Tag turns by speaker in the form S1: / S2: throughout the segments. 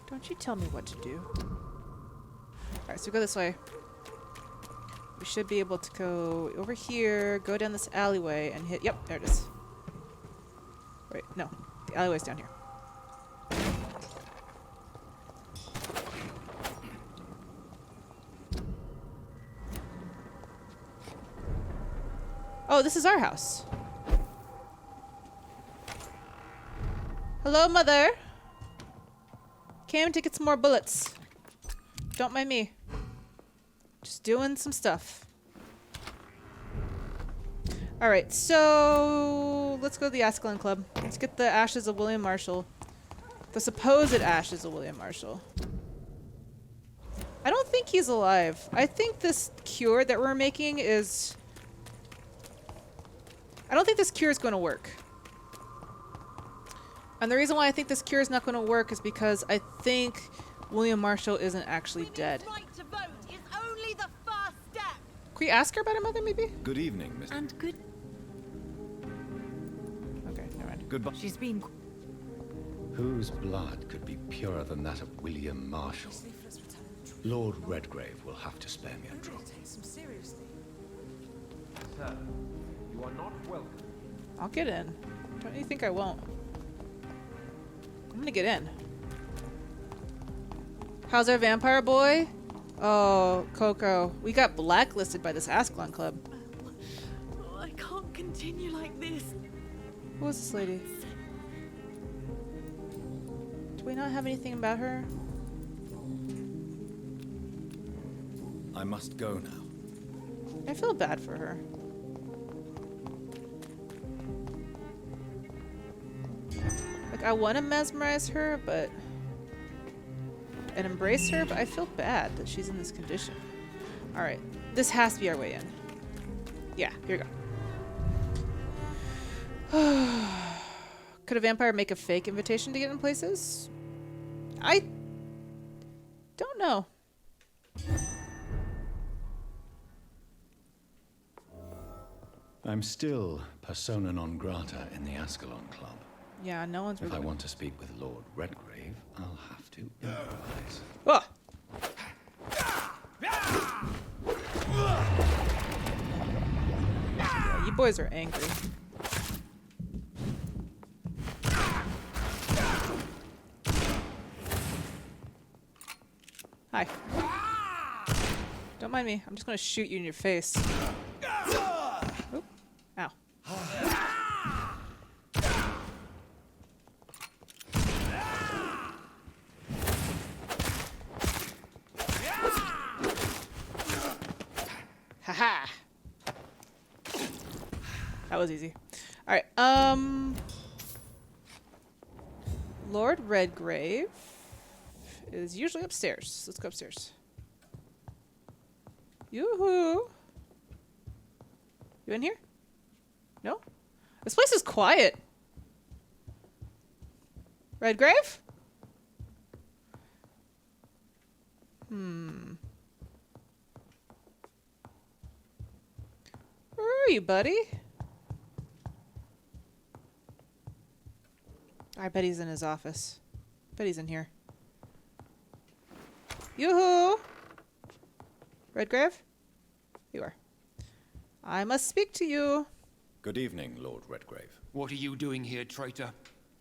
S1: Don't you tell me what to do. Alright, so we go this way. We should be able to go over here, go down this alleyway, and hit... Yep, there it is. Wait, no. The alleyway's down here. Oh, this is our house. Hello, Mother. Came to get some more bullets. Don't mind me. Just doing some stuff. Alright, so let's go to the Ascalon Club. Let's get the ashes of William Marshall. The supposed ashes of William Marshall. I don't think he's alive. I think this cure that we're making is... I don't think this cure is going to work. And the reason why I think this cure is not going to work is because I think William Marshall isn't actually dead.
S2: Right to vote is only the first step.
S1: Can we ask her about her mother, maybe?
S3: Good evening, Miss.
S2: And good.
S1: Okay, never mind.
S3: Goodbye.
S2: She's been.
S3: Whose blood could be purer than that of William Marshall? Lord Redgrave will have to spare me a drop.
S4: Sir, you are not welcome.
S1: I'll get in. Don't you think I won't? I'm gonna get in. How's our vampire boy? Oh, Coco. We got blacklisted by this Ascalon Club.
S2: I can't continue like this.
S1: Who was this lady? Do we not have anything about her?
S3: I must go now.
S1: I feel bad for her. Like, I want to mesmerize her, but... and embrace her, but I feel bad that she's in this condition. Alright, this has to be our way in. Yeah, here we go. Could a vampire make a fake invitation to get in places? I don't know.
S3: I'm still persona non grata in the Ascalon Club.
S1: Yeah, no one's
S3: If
S1: really...
S3: I want to speak with Lord Redgrave, I'll have to improvise.
S1: Oh! Yeah, you boys are angry. Hi. Don't mind me. I'm just gonna shoot you in your face. Oop. Ow. Haha. That was easy. Alright, Lord Redgrave is usually upstairs. Let's go upstairs. Yoo-hoo! You in here? No? This place is quiet. Redgrave? Where are you, buddy? I bet he's in his office. Bet he's in here. Yoo-hoo! Redgrave? You are. I must speak to you.
S3: Good evening, Lord Redgrave.
S5: What are you doing here, traitor?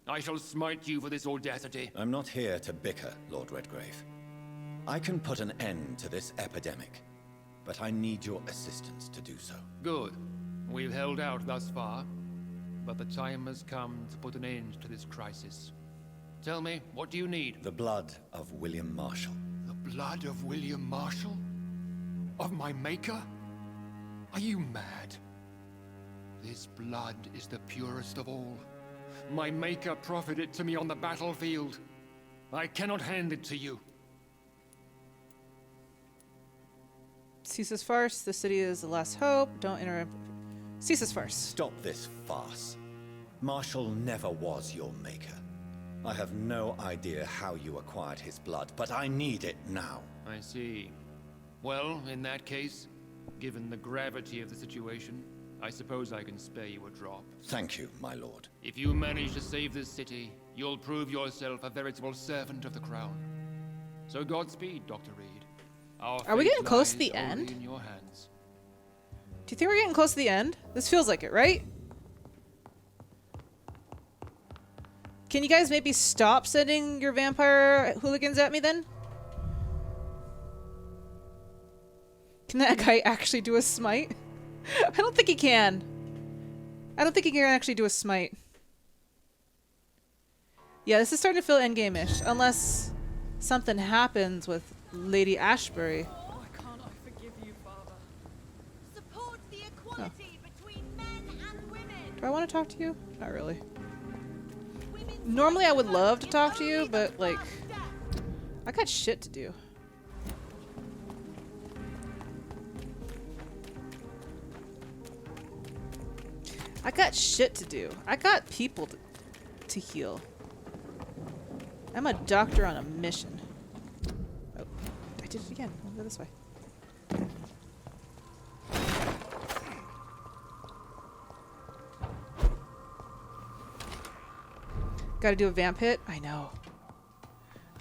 S5: I shall smite you for this audacity.
S3: I'm not here to bicker, Lord Redgrave. I can put an end to this epidemic, but I need your assistance to do so.
S5: Good. We've held out thus far, but the time has come to put an end to this crisis. Tell me, what do you need?
S3: The blood of William Marshall.
S5: The blood of William Marshall? Of my maker? Are you mad? This blood is the purest of all. My maker proffered it to me on the battlefield. I cannot hand it to you.
S1: Cease this farce. The city is the last hope. Don't interrupt. Cease this farce.
S3: Stop this farce. Marshall never was your maker. I have no idea how you acquired his blood, but I need it now.
S5: I see. Well, in that case, given the gravity of the situation, I suppose I can spare you a drop.
S3: Thank you, my lord.
S5: If you manage to save this city, you'll prove yourself a veritable servant of the crown. So Godspeed, Dr. Reid. Our
S1: Are we
S5: fate
S1: getting close to
S5: lies
S1: the
S5: only
S1: end?
S5: in your hands.
S1: Do you think we're getting close to the end? This feels like it, right? Can you guys maybe stop sending your vampire hooligans at me then? Can that guy actually do a smite? I don't think he can. I don't think he can actually do a smite. Yeah, this is starting to feel endgame-ish. Unless something happens with Lady Ashbury.
S2: Why can't I forgive you, Father?
S6: Support the equality between men and women.
S1: Do I want to talk to you? Not really.
S6: Women's
S1: Normally I would
S6: rights
S1: love to
S6: is
S1: talk to
S6: only
S1: you,
S6: the
S1: but like,
S6: first step.
S1: I got shit to do. I got shit to do. I got people to heal. I'm a doctor on a mission. Oh, I did it again. I'll go this way. Gotta do a vamp hit? I know.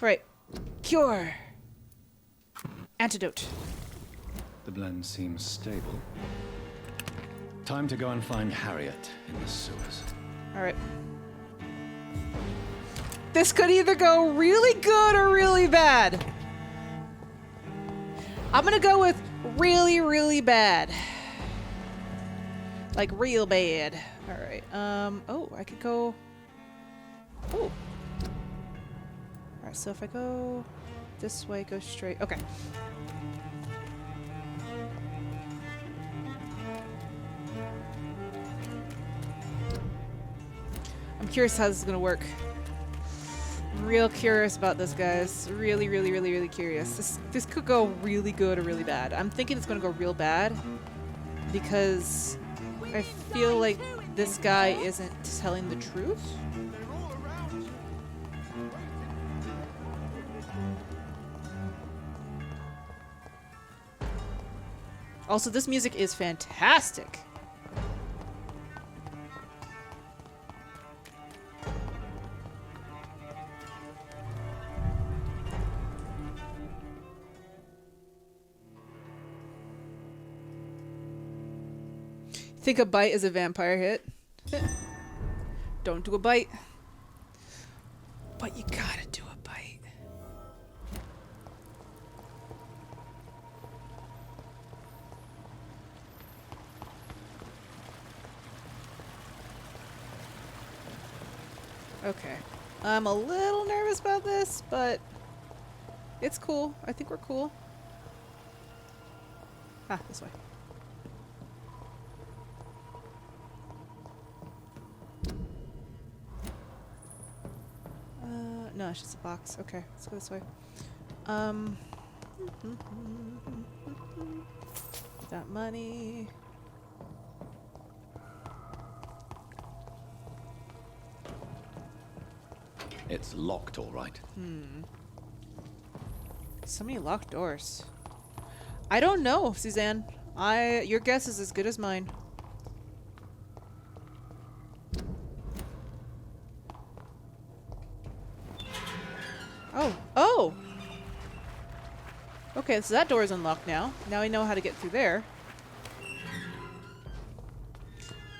S1: Alright. Cure. Antidote.
S3: The blend seems stable. Time to go and find Harriet in the sewers.
S1: Alright. This could either go really good or really bad. I'm gonna go with really, really bad. Like real bad. Alright. Oh, I could go... Oh. Alright, so if I go this way, go straight. Okay. I'm curious how this is gonna work. I'm real curious about this, guys. Really, really, really, really curious. This could go really good or really bad. I'm thinking it's gonna go real bad because I feel like this guy isn't telling the truth. Also, this music is fantastic. Think a bite is a vampire hit. Don't do a bite. But you gotta do a bite. Okay. I'm a little nervous about this, but it's cool. I think we're cool. Ah, this way. No, it's just a box. Okay, let's go this way. That money.
S3: It's locked, all right.
S1: So many locked doors. I don't know, Suzanne. Your guess is as good as mine. Oh! Okay, so that door is unlocked now. Now I know how to get through there.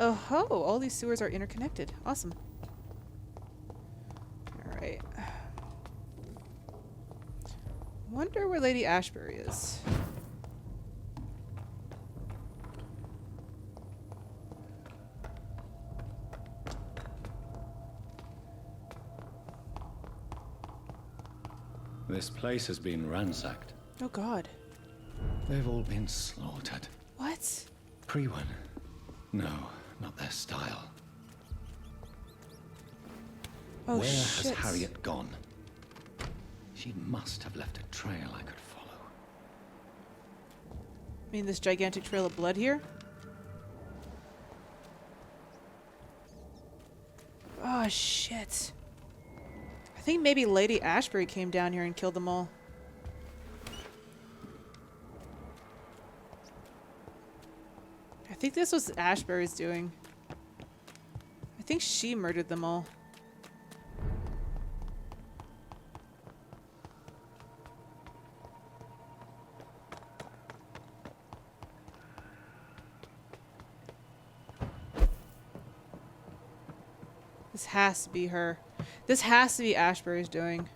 S1: Oh ho! All these sewers are interconnected. Awesome. Alright. Wonder where Lady Ashbury is.
S3: This place has been ransacked.
S1: Oh god.
S3: They've all been slaughtered.
S1: What?
S3: Pre-one. No, not their style.
S1: Oh
S3: Where
S1: shit.
S3: has Harriet gone? She must have left a trail I could follow.
S1: I mean this gigantic trail of blood here? Oh shit. I think maybe Lady Ashbury came down here and killed them all. I think this was Ashbury's doing. I think she murdered them all. This has to be her. This has to be Ashbury's doing.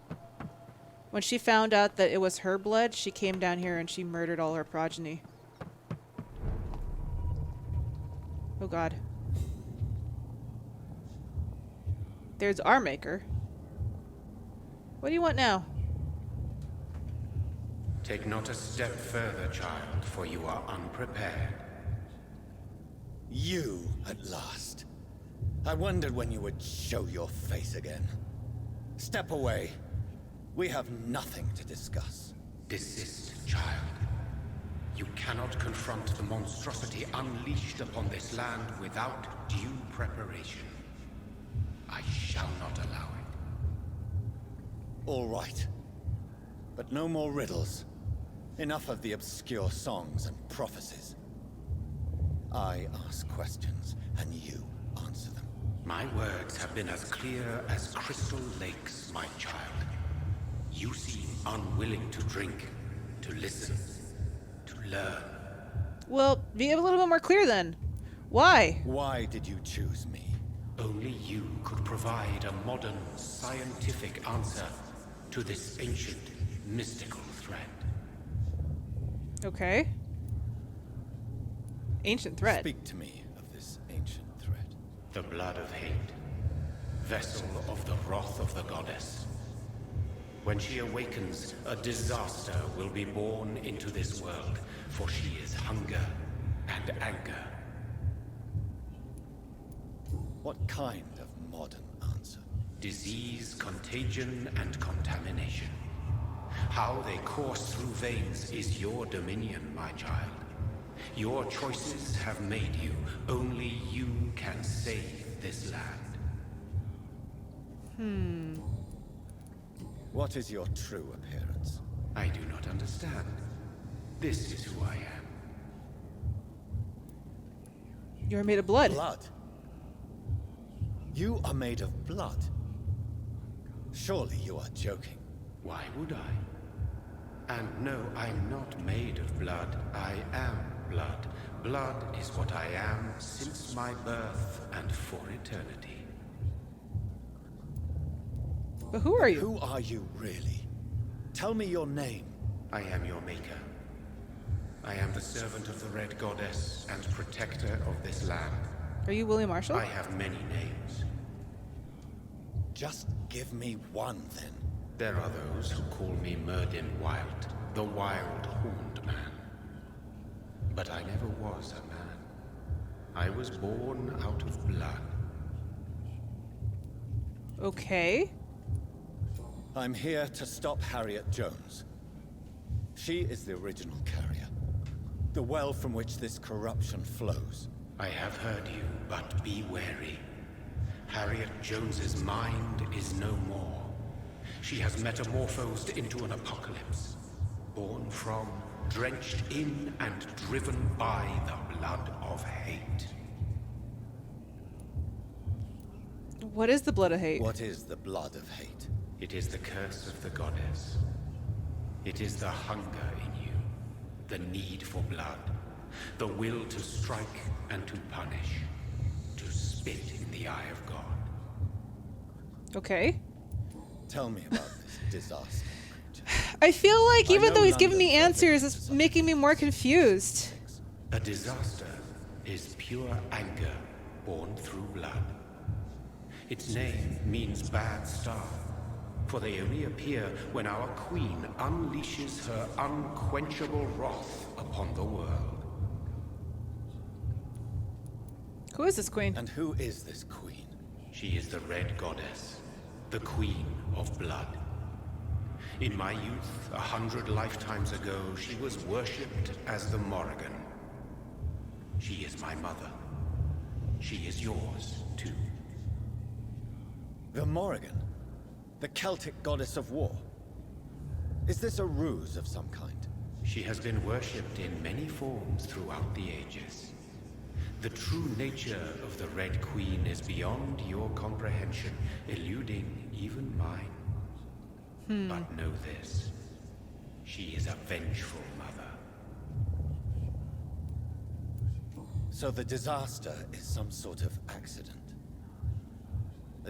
S1: When she found out that it was her blood, she came down here and she murdered all her progeny. Oh god. There's our maker. What do you want now?
S7: Take not a step further, child, for you are unprepared.
S3: You, at last. I wondered when you would show your face again. Step away. We have nothing to discuss.
S7: Desist, child. You cannot confront the monstrosity unleashed upon this land without due preparation. I shall not allow it.
S3: All right. But no more riddles. Enough of the obscure songs and prophecies. I ask questions, and you answer them.
S7: My words have been as clear as crystal lakes, my child. You seem unwilling to drink, to listen, to learn.
S1: Well, be a little bit more clear then. Why?
S3: Why did you choose me?
S7: Only you could provide a modern, scientific answer to this ancient, mystical threat.
S1: Okay. Ancient threat.
S3: Speak to me of this ancient threat.
S7: The blood of hate, vessel of the wrath of the goddess. When she awakens, a disaster will be born into this world, for she is hunger and anger.
S3: What kind of modern answer?
S7: Disease, contagion, and contamination. How they course through veins is your dominion, my child. Your choices have made you. Only you can save this land.
S3: What is your true appearance?
S7: I do not understand. This is who I am.
S1: You're made of blood.
S3: Blood? You are made of blood? Surely you are joking.
S7: Why would I? And no, I'm not made of blood. I am blood. Blood is what I am since my birth and for eternity.
S1: But who are you?
S3: Who are you really? Tell me your name.
S7: I am your maker. I am the servant of the Red Goddess and protector of this land.
S1: Are you William Marshall?
S7: I have many names.
S3: Just give me one, then.
S7: There are those who call me Murdin Wild, the Wild Horned Man. But I never was a man. I was born out of blood.
S1: Okay.
S3: I'm here to stop Harriet Jones. She is the original carrier. The well from which this corruption flows.
S7: I have heard you, but be wary. Harriet Jones's mind is no more. She has metamorphosed into an apocalypse. Born from, drenched in, and driven by the blood of hate.
S1: What is the blood of hate?
S3: What is the blood of hate?
S7: It is the curse of the goddess. It is the hunger in you, the need for blood, the will to strike and to punish, to spit in the eye of God.
S1: Okay.
S3: Tell me about this disaster creature.
S1: I feel like
S3: I
S1: even
S3: know
S1: though he's giving me
S3: London
S1: answers,
S3: Conflict
S1: it's
S3: is
S1: making me more confused.
S7: A disaster is pure anger born through blood. Its name means bad star, for they only appear when our queen unleashes her unquenchable wrath upon the world.
S1: Who is this queen?
S3: And who is this queen?
S7: She is the Red Goddess, the Queen of Blood. In my youth, 100 lifetimes ago, she was worshipped as the Morrigan. She is my mother. She is yours, too.
S3: The Morrigan? The Celtic goddess of war? Is this a ruse of some kind?
S7: She has been worshipped in many forms throughout the ages. The true nature of the Red Queen is beyond your comprehension, eluding even mine. But know this. She is a vengeful mother.
S3: So the disaster is some sort of accident.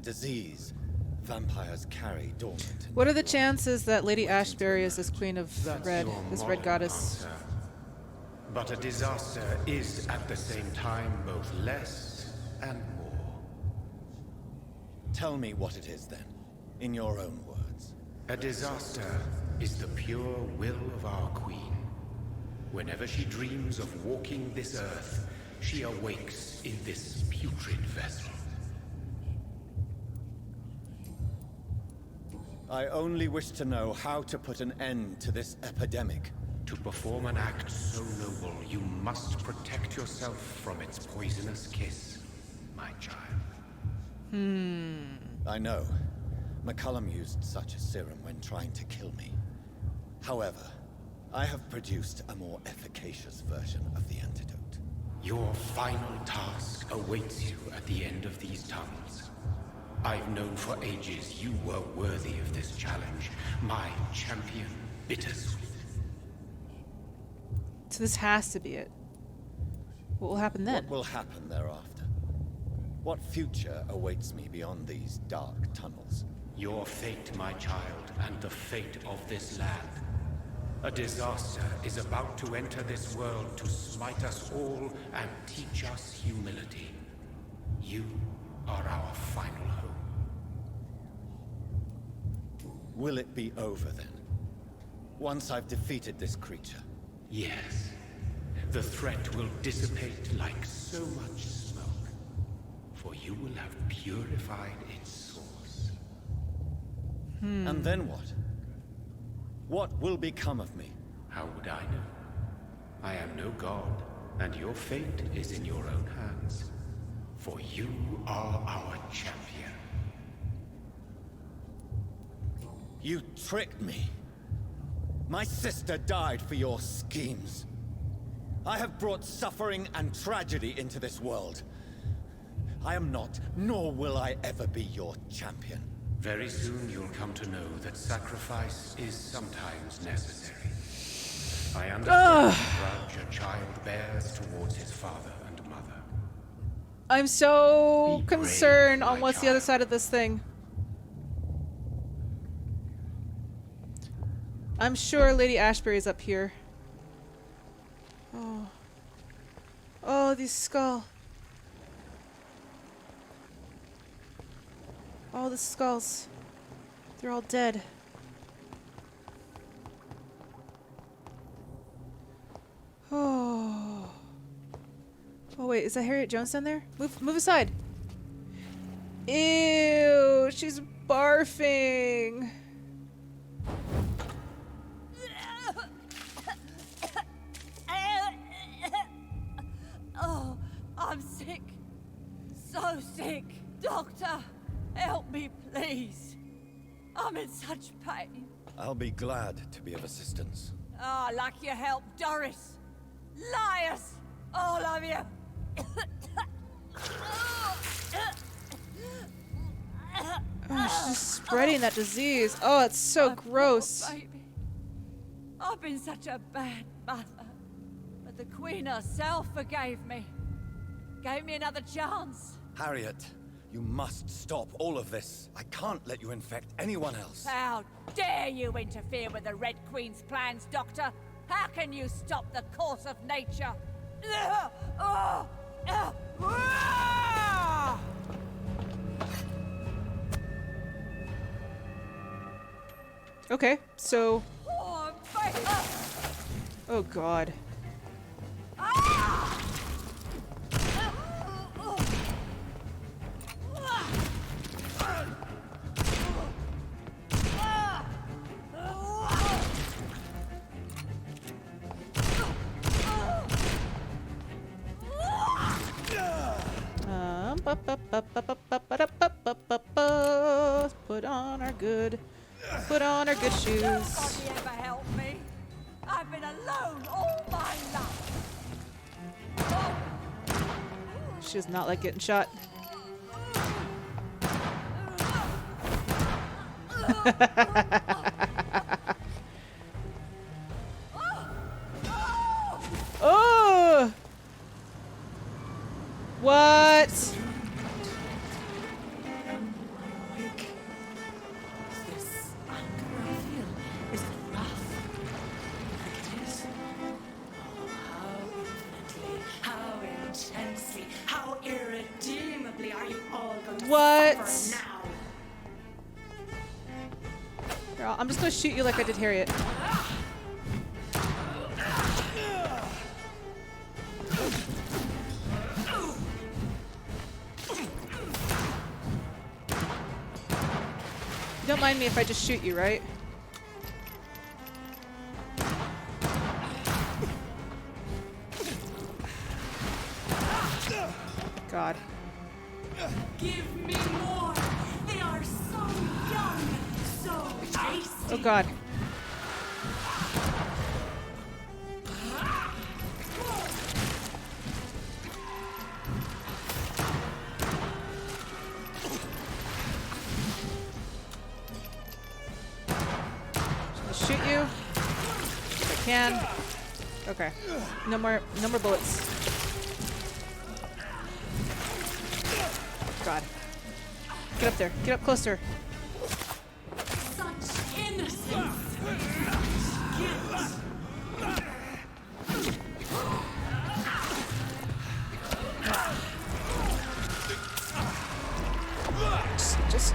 S3: a disease vampires carry dormant.
S1: What are the chances that Lady Ashbury is this queen of red,
S7: Your
S1: this red
S7: modern
S1: goddess?
S7: answer. But a disaster is at the same time both less and more.
S3: Tell me what it is then, in your own words.
S7: A disaster is the pure will of our queen. Whenever she dreams of walking this earth, she awakes in this putrid vessel.
S3: I only wish to know how to put an end to this epidemic.
S7: To perform an act so noble, you must protect yourself from its poisonous kiss, my child.
S3: I know. McCullum used such a serum when trying to kill me. However, I have produced a more efficacious version of the antidote.
S7: Your final task awaits you at the end of these tunnels. I've known for ages you were worthy of this challenge, my champion, Bittersweet.
S1: So this has to be it. What will happen then?
S3: What will happen thereafter? What future awaits me beyond these dark tunnels?
S7: Your fate, my child, and the fate of this land. A disaster is about to enter this world to smite us all and teach us humility. You are our final hope.
S3: Will it be over then? Once I've defeated this creature?
S7: Yes. The threat will dissipate like so much smoke, for you will have purified its source.
S3: And then what? What will become of me?
S7: How would I know? I am no god, and your fate is in your own hands. For you are our champion.
S3: You tricked me. My sister died for your schemes. I have brought suffering and tragedy into this world. I am not, nor will I ever be your champion.
S7: Very soon you'll come to know that sacrifice is sometimes necessary. I understand the grudge a child bears towards his father and mother.
S1: I'm so
S7: Be brave,
S1: concerned on
S7: my
S1: what's the other
S7: child.
S1: side of this thing. I'm sure Lady Ashbury's up here. Oh. Oh, these skull. All the skulls. They're all dead. Oh. Oh wait, is that Harriet Jones down there? Move aside. Ew, she's barfing.
S6: Oh, I'm sick. So sick. Doctor, help me, please. I'm in such pain.
S3: I'll be glad to be of assistance.
S6: Oh, like your help, Doris. Liars! All of you!
S1: Oh, she's just spreading that disease. Oh, it's so
S6: My poor
S1: gross.
S6: baby. I've been such a bad mother. But the Queen herself forgave me. Gave me another chance.
S3: Harriet, you must stop all of this. I can't let you infect anyone else.
S6: How dare you interfere with the Red Queen's plans, Doctor? How can you stop the course of nature?
S1: Okay, so...
S6: Oh, baby.
S1: Oh god. Put on our good shoes.
S6: Nobody ever helped me. I've been alone all my life.
S1: She does not like getting shot. Oh! What? Here, I'm just gonna shoot you like I did Harriet. You don't mind me if I just shoot you, right? God.
S2: Give me more. They are so young, so tasty.
S1: Oh God. Just shoot you if I can. Okay. No more bullets. God. Get up there. Get up closer.
S2: Such innocence.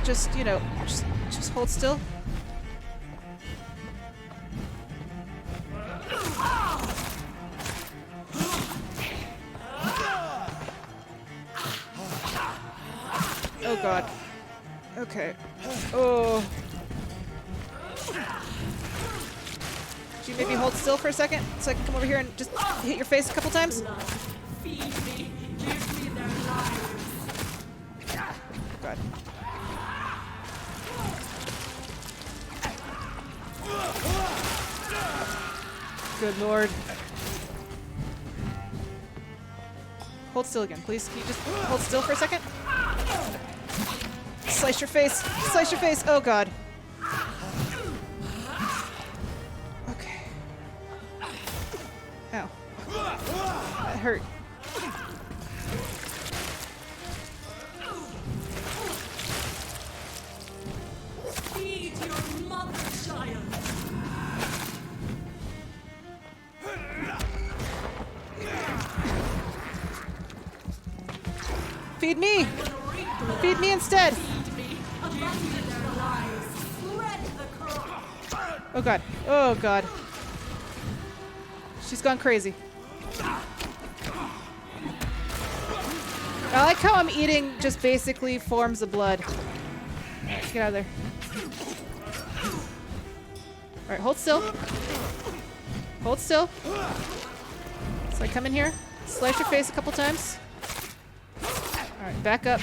S1: Just, you know, just hold still. Oh God. Okay. Oh. Could you maybe hold still for a second so I can come over here and just hit your face a couple times?
S2: Feed me. Give me their lives.
S1: God. Good Lord. Hold still again, please. Can you just hold still for a second? Slice your face. Slice your face. Oh God. Okay. Ow. That hurt.
S2: Feed your mother, child.
S1: Feed me! Feed me instead! Oh God. Oh God. She's gone crazy. I like how I'm eating just basically forms of blood. Alright, get out of there. Alright, hold still. Hold still. So I come in here, slice your face a couple times. Alright, back up.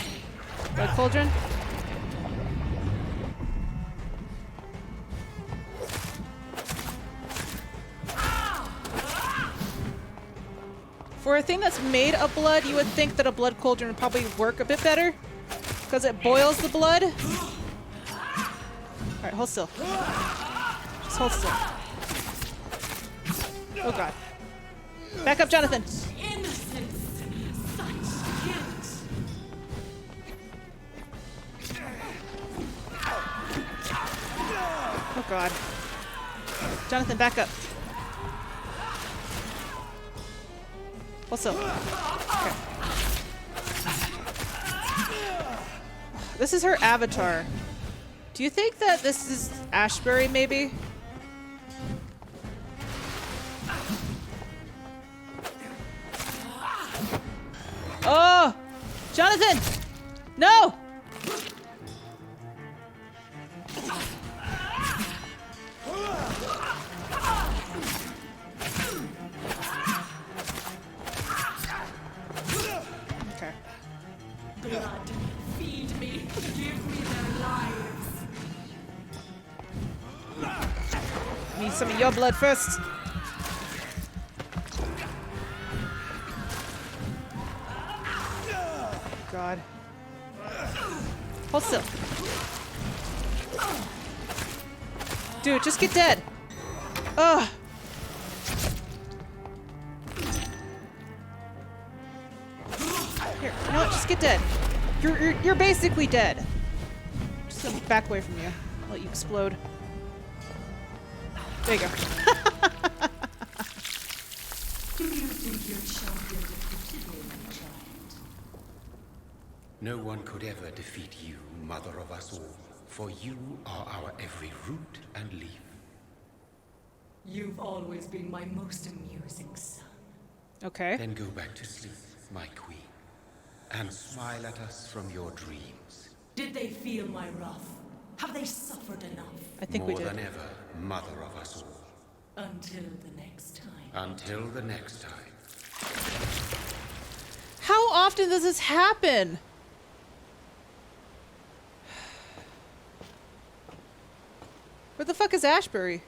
S1: Blood cauldron. For a thing that's made of blood, you would think that a blood cauldron would probably work a bit better. Because it boils the blood. Alright, hold still. Just hold still. Oh God. Back up, Jonathan.
S2: Innocence. Such guilt.
S1: Oh God. Jonathan, back up. Hold still. Okay. This is her avatar. Do you think that this is Ashbury, maybe? Oh! Jonathan! No! Okay.
S2: Blood. Feed me. Give me their lives.
S1: Need some of your blood first. God. Hold still. Dude, just get dead. Ugh. Here, you know what? Just get dead. You're basically dead. Just gonna back away from you. I'll let you explode. There you go.
S2: Do you think your champion defeated my child?
S7: No one could ever defeat you, mother of us all, for you are our every root and relief.
S2: You've always been my most amusing son.
S1: Okay.
S7: Then go back to sleep, my queen, and smile at us from your dreams.
S2: Did they feel my wrath? Have they suffered enough?
S1: I think
S7: More
S1: we did.
S7: than ever, mother of us all.
S2: Until the next time.
S7: Until the next time.
S1: How often does this happen? Where the fuck is Ashbury?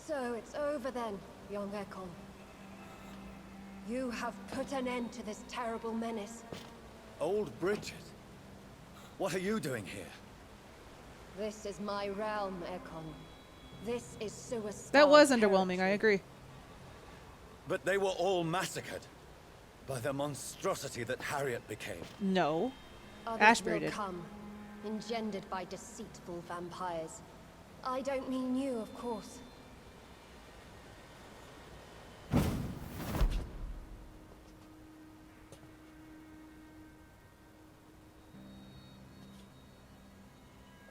S8: So it's over then, young Ekon. You have put an end to this terrible menace.
S3: Old Bridget? What are you doing here?
S8: This is my realm, Ekon. This is suicide.
S1: That was underwhelming, I agree.
S3: But they were all massacred by the monstrosity that Harriet became.
S1: No.
S8: Others
S1: Ashbury
S8: will
S1: did.
S8: come, engendered by deceitful vampires. I don't mean you, of course.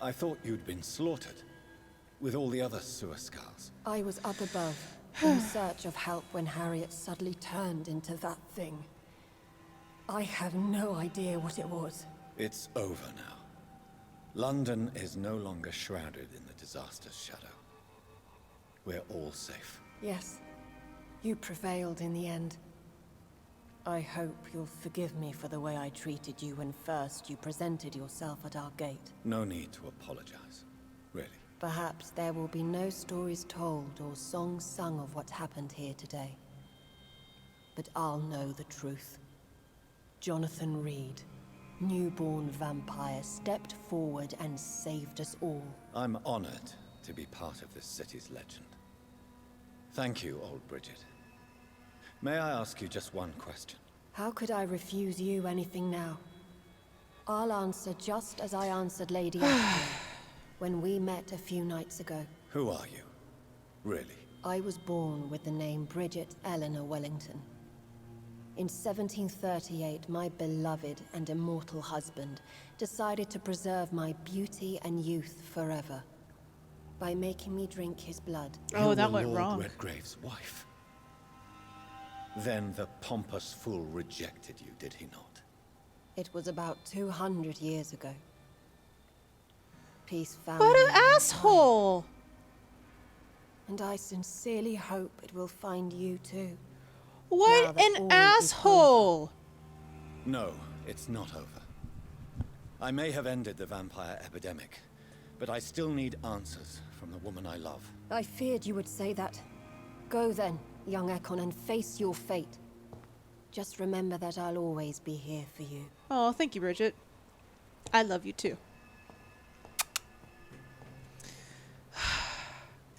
S3: I thought you'd been slaughtered, with all the other Suascars.
S8: I was up above, in search of help when Harriet suddenly turned into that thing. I have no idea what it was.
S3: It's over now. London is no longer shrouded in the disaster's shadow. We're all safe.
S8: Yes, you prevailed in the end. I hope you'll forgive me for the way I treated you when first you presented yourself at our gate.
S3: No need to apologize, really.
S8: Perhaps there will be no stories told or songs sung of what happened here today. But I'll know the truth. Jonathan Reid, newborn vampire, stepped forward and saved us all.
S3: I'm honored to be part of this city's legend. Thank you, old Bridget. May I ask you just one question?
S8: How could I refuse you anything now? I'll answer just as I answered Lady Ashton when we met a few nights ago.
S3: Who are you? Really?
S8: I was born with the name Bridget Eleanor Wellington. In 1738, my beloved and immortal husband decided to preserve my beauty and youth forever by making me drink his blood.
S1: Oh,
S3: You
S1: that
S3: were
S1: went
S3: Lord
S1: wrong.
S3: Redgrave's wife. Then the pompous fool rejected you, did he not?
S8: It was about 200 years ago. Peace found
S1: What
S8: me
S1: an
S8: in time,
S1: asshole!
S8: and I sincerely hope it will find you too. Now
S1: What
S8: that
S1: an
S8: all is
S1: asshole!
S3: No, it's not over. I may have ended the vampire epidemic, but I still need answers from the woman I love.
S8: I feared you would say that. Go then, young Ekon, and face your fate. Just remember that I'll always be here for you.
S1: Oh, thank you, Bridget. I love you too.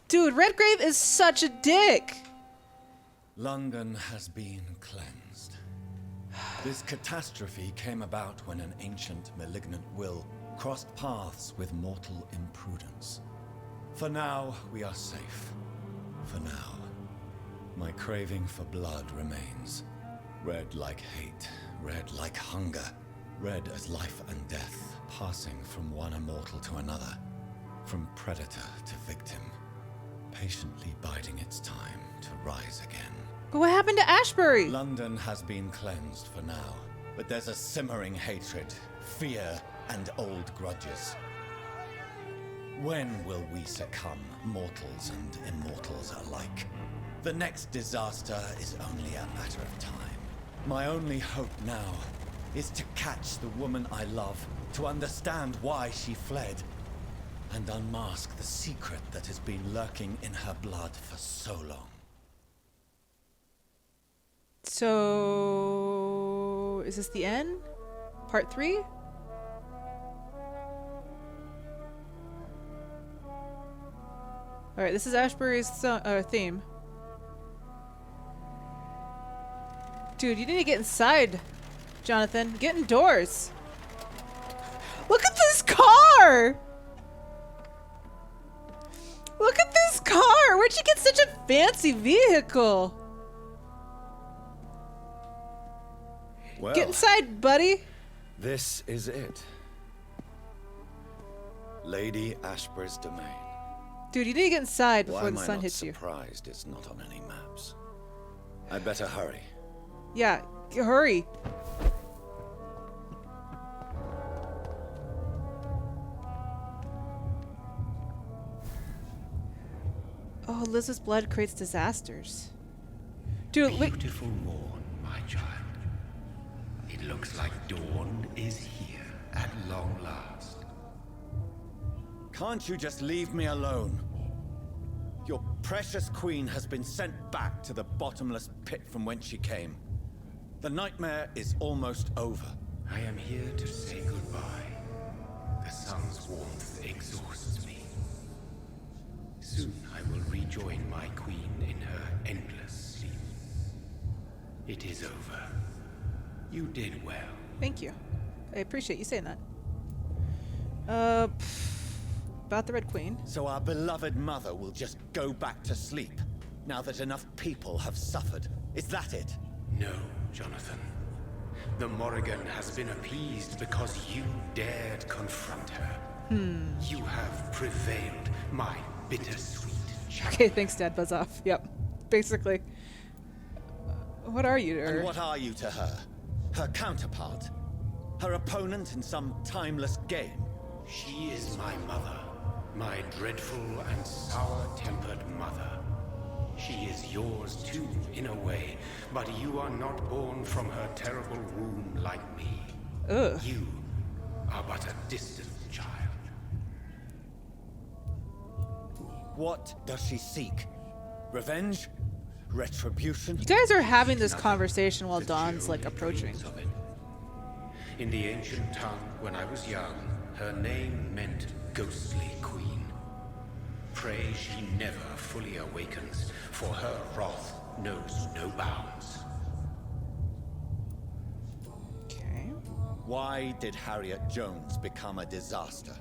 S1: Dude, Redgrave is such a dick!
S3: London has been cleansed. This catastrophe came about when an ancient malignant will crossed paths with mortal imprudence. For now, we are safe. For now. My craving for blood remains. Red like hate, red like hunger, red as life and death, passing from one immortal to another, from predator to victim, patiently biding its time to rise again.
S1: But what happened to Ashbury?
S3: London has been cleansed for now, but there's a simmering hatred, fear, and old grudges. When will we succumb, mortals and immortals alike? The next disaster is only a matter of time. My only hope now is to catch the woman I love, to understand why she fled, and unmask the secret that has been lurking in her blood for so long.
S1: So... is this the end? Part 3? Alright, this is Ashbury's theme. Dude, you need to get inside, Jonathan. Get indoors. Look at this car! Look at this car! Where'd you get such a fancy vehicle?
S3: Well,
S1: Get inside, buddy.
S3: this is it. Lady Ashbur's domain.
S1: Dude, you need to get inside
S3: Why
S1: before
S3: am
S1: the
S3: I
S1: sun
S3: not
S1: hits you.
S3: surprised it's not on any maps? I'd better hurry.
S1: Yeah, hurry. Oh, Liz's blood creates disasters. Dude, wait.
S7: Beautiful morn, my child. It looks like dawn is here at long last.
S3: Can't you just leave me alone? Your precious queen has been sent back to the bottomless pit from whence she came. The nightmare is almost over.
S7: I am here to say goodbye. The sun's warmth exhausts me. Soon I will rejoin my queen in her endless sleep. It is over. You did well.
S1: Thank you. I appreciate you saying that. About the Red Queen.
S3: So our beloved mother will just go back to sleep, now that enough people have suffered. Is that it?
S7: No, Jonathan. The Morrigan has been appeased because you dared confront her. You have prevailed, my bittersweet child.
S1: Okay, thanks, Dad. Buzz off. Yep. Basically. What are you to her?
S3: And what are you to her? Her counterpart? Her opponent in some timeless game?
S7: She is my mother, my dreadful and sour-tempered mother. She is yours too, in a way, but you are not born from her terrible womb like me.
S1: Ugh.
S7: You are but a distant child.
S3: What does she seek? Revenge? Retribution?
S1: You guys are having this
S7: Nothing
S1: conversation while
S7: to
S1: Dawn's
S7: chill
S1: like
S7: the
S1: approaching.
S7: dreams of it. In the ancient tongue, when I was young, her name meant ghostly queen. Pray she never fully awakens, for her wrath knows no bounds.
S1: Okay.
S3: Why did Harriet Jones become a disaster?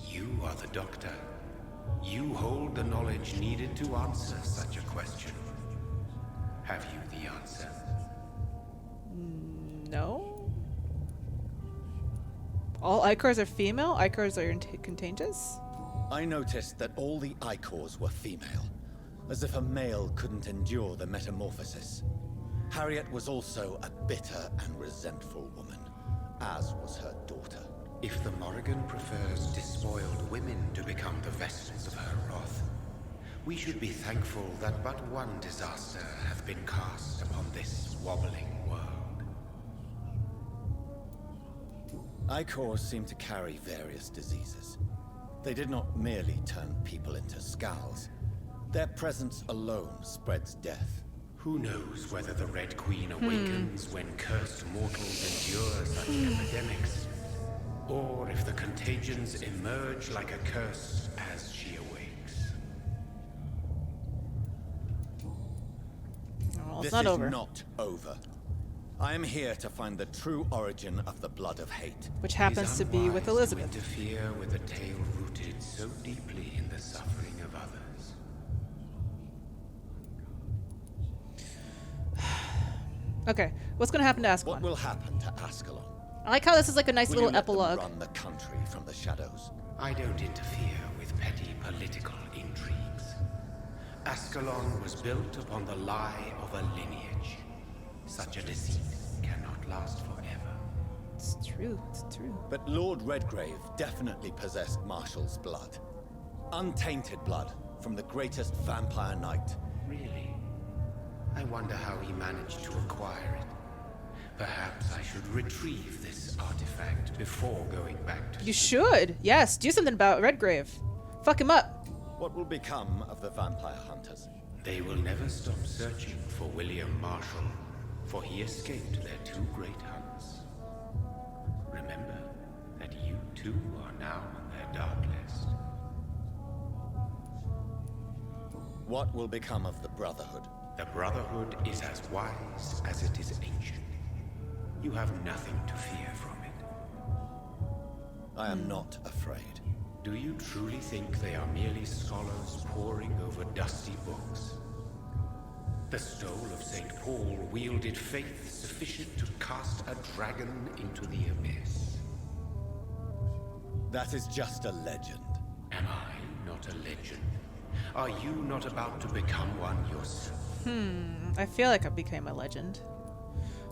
S7: You are the doctor. You hold the knowledge needed to answer such a question. Have you the answer?
S1: No. All Icors are female? Icors are contagious?
S3: I noticed that all the Icors were female, as if a male couldn't endure the metamorphosis. Harriet was also a bitter and resentful woman, as was her daughter.
S7: If the Morrigan prefers despoiled women to become the vessels of her wrath, we should be thankful that but one disaster hath been cast upon this wobbling world.
S3: Icors seem to carry various diseases. They did not merely turn people into skulls. Their presence alone spreads death.
S7: Who knows whether the Red Queen awakens when cursed mortals endure such epidemics, or if the contagions emerge like a curse as she awakes.
S1: Oh, it's
S3: This
S1: not
S3: is
S1: over.
S3: not over. I am here to find the true origin of the blood of hate.
S1: Which
S7: It
S1: happens
S7: is
S1: to be with
S7: unwise
S1: Elizabeth.
S7: to interfere with a tale rooted so deeply in the suffering of others.
S1: Okay, what's gonna happen to Ascalon?
S3: What will happen to Ascalon?
S1: I like how this is like a nice
S3: Will
S1: little
S3: you let them
S1: epilogue.
S3: run the country from the shadows?
S7: I don't interfere with petty political intrigues. Ascalon was built upon the lie of a lineage. Such a deceit cannot last forever.
S1: It's true, it's true.
S3: But Lord Redgrave definitely possessed Marshall's blood. Untainted blood from the greatest vampire knight.
S7: Really? I wonder how he managed to acquire it. Perhaps I should retrieve this artifact before going back to
S1: You should. Yes, do something about Redgrave. Fuck him up.
S3: What will become of the vampire hunters?
S7: They will never stop searching for William Marshall, for he escaped their two great hunts. Remember that you too are now on their dark list.
S3: What will become of the Brotherhood?
S7: The Brotherhood is as wise as it is ancient. You have nothing to fear from it.
S3: I am not afraid.
S7: Do you truly think they are merely scholars poring over dusty books? The stole of St. Paul wielded faith sufficient to cast a dragon into the abyss.
S3: That is just a legend.
S7: not a legend? Are you not about to become one yourself?
S1: I feel like I became a legend.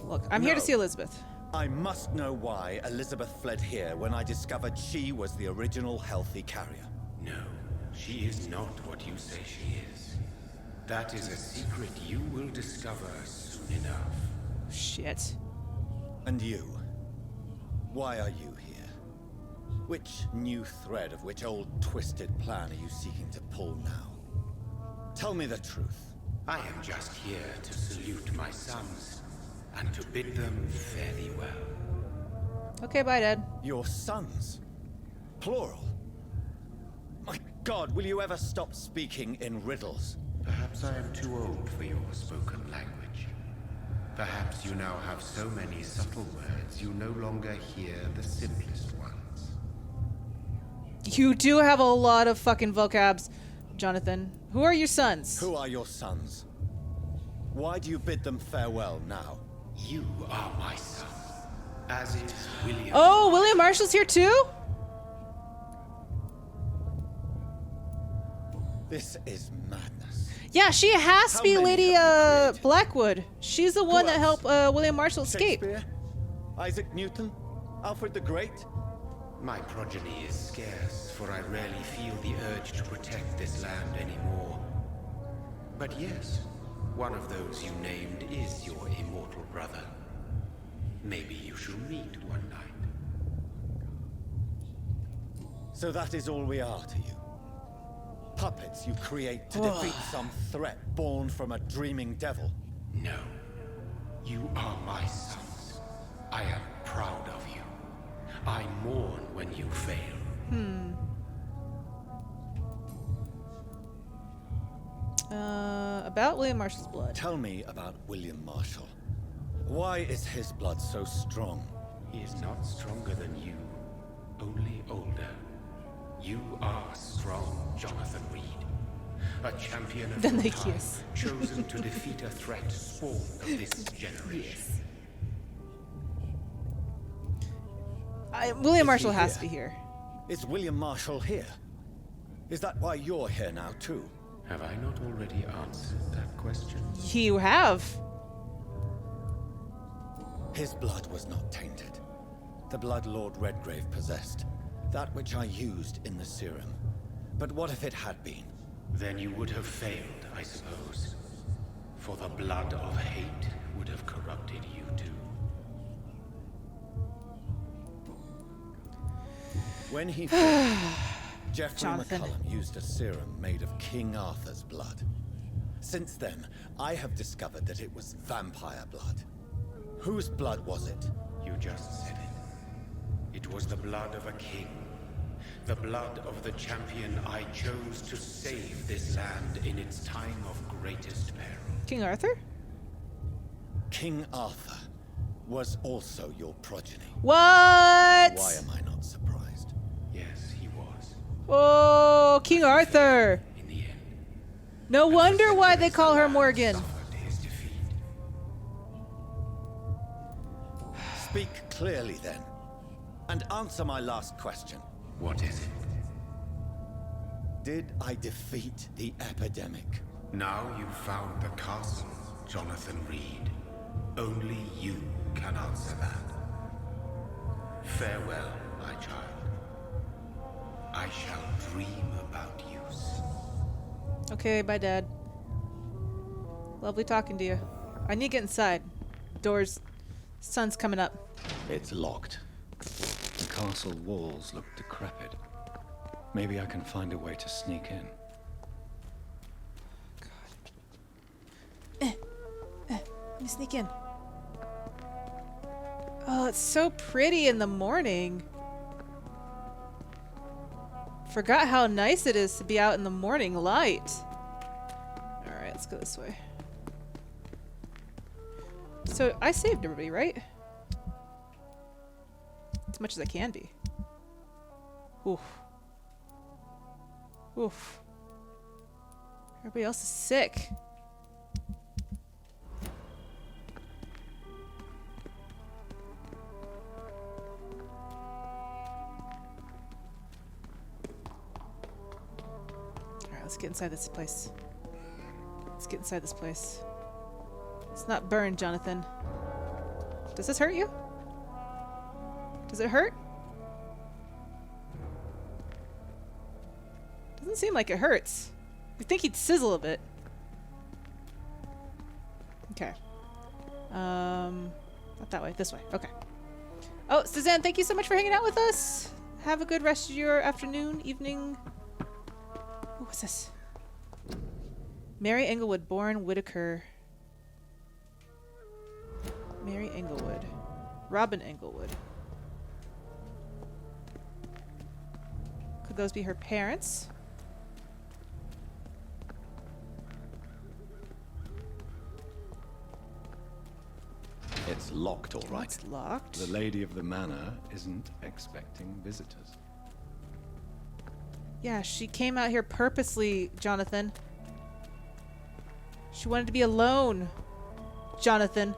S1: Look, I'm here to
S3: No.
S1: see Elizabeth.
S3: I must know why Elizabeth fled here when I discovered she was the original healthy carrier.
S7: No, she is not what you say she is. That is a secret you will discover soon enough.
S1: Shit.
S3: And you? Why are you here? Which new thread of which old twisted plan are you seeking to pull now? Tell me the truth.
S7: I am just here to salute my sons and to bid them fare thee well.
S1: Okay, bye, Dad.
S3: Your sons? Plural? My God, will you ever stop speaking in riddles?
S7: Perhaps I am too old for your spoken language. Perhaps you now have so many subtle words you no longer hear the simplest ones.
S1: You do have a lot of fucking vocabs, Jonathan. Who are your sons?
S3: Who are your sons? Why do you bid them farewell now?
S7: You are my son, as is William.
S1: Oh, William Marshall's here too?
S3: This is madness.
S1: Yeah, she has to
S3: How
S1: be
S3: many
S1: Lady
S3: have you created?
S1: Blackwood. She's the one that
S3: else?
S1: helped William Marshall escape.
S3: Shakespeare? Isaac Newton? Alfred the Great?
S7: My progeny is scarce, for I rarely feel the urge to protect this land anymore. But yes, one of those you named is your immortal brother. Maybe you shall meet one night.
S3: So that is all we are to you? Puppets you create to defeat some threat born from a dreaming devil?
S7: No. You are my sons. I am proud of you. I mourn when you fail.
S1: About William Marshall's blood.
S3: Tell me about William Marshall. Why is his blood so strong?
S7: He is not stronger than you, only older. You are strong, Jonathan Reid. A champion of
S1: Then
S7: your
S1: they
S7: time,
S1: kiss.
S7: chosen to defeat a threat spawned of this generation.
S1: William
S3: Is
S1: Marshall
S3: he
S1: has to
S3: here?
S1: be here.
S3: Is William Marshall here? Is that why you're here now, too?
S7: Have I not already answered that question?
S1: You have.
S3: His blood was not tainted. The blood Lord Redgrave possessed. That which I used in the serum. But what if it had been?
S7: Then you would have failed, I suppose. For the blood of hate would have corrupted you too.
S3: When he fell, Geoffrey
S1: Jonathan.
S3: McCullum used a serum made of King Arthur's blood. Since then, I have discovered that it was vampire blood. Whose blood was it?
S7: You just said it. It was the blood of a king. The blood of the champion I chose to save this land in its time of greatest peril.
S1: King Arthur?
S3: King Arthur was also your progeny.
S1: What?
S3: Why am I not surprised?
S7: Yes, he was.
S1: Oh, King Arthur.
S7: In the end.
S1: No wonder why they call her Morgan.
S7: Suffered his defeat.
S3: Speak clearly then, and answer my last question.
S7: What is it?
S3: Did I defeat the epidemic?
S7: Now you've found the castle, Jonathan Reid. Only you can answer that. Farewell, my child. I shall dream about you soon.
S1: Okay, bye, Dad. Lovely talking to you. I need to get inside. Doors. Sun's coming up.
S9: It's locked. The castle walls look decrepit. Maybe I can find a way to sneak in.
S1: Let me sneak in. Oh, it's so pretty in the morning. Forgot how nice it is to be out in the morning light. Alright, let's go this way. So, I saved everybody, right? As much as I can be. Oof. Oof. Everybody else is sick. Let's get inside this place. Let's get inside this place. It's not burned, Jonathan. Does this hurt you? Does it hurt? Doesn't seem like it hurts. You think he'd sizzle a bit. Okay. Not that way. This way. Okay. Oh, Suzanne, thank you so much for hanging out with us. Have a good rest of your afternoon, evening. Ooh, what's this? Mary Englewood, born Whitaker. Mary Englewood. Robin Englewood. Could those be her parents?
S9: It's locked, all right.
S1: It's locked.
S9: The lady of the manor isn't expecting visitors.
S1: Yeah, she came out here purposely, Jonathan. She wanted to be alone, Jonathan.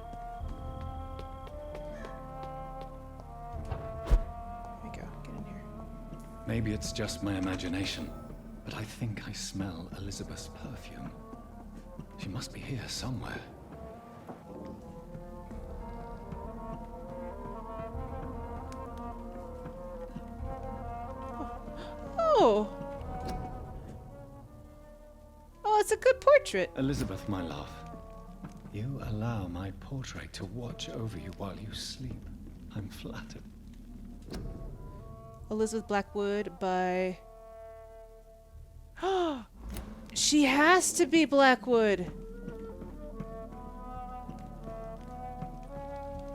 S1: There we go. Get in here.
S9: Maybe it's just my imagination, but I think I smell Elizabeth's perfume. She must be here somewhere.
S1: Oh. Oh, it's a good portrait.
S9: Elizabeth, my love, you allow my portrait to watch over you while you sleep. I'm flattered.
S1: Elizabeth Blackwood by... She has to be Blackwood.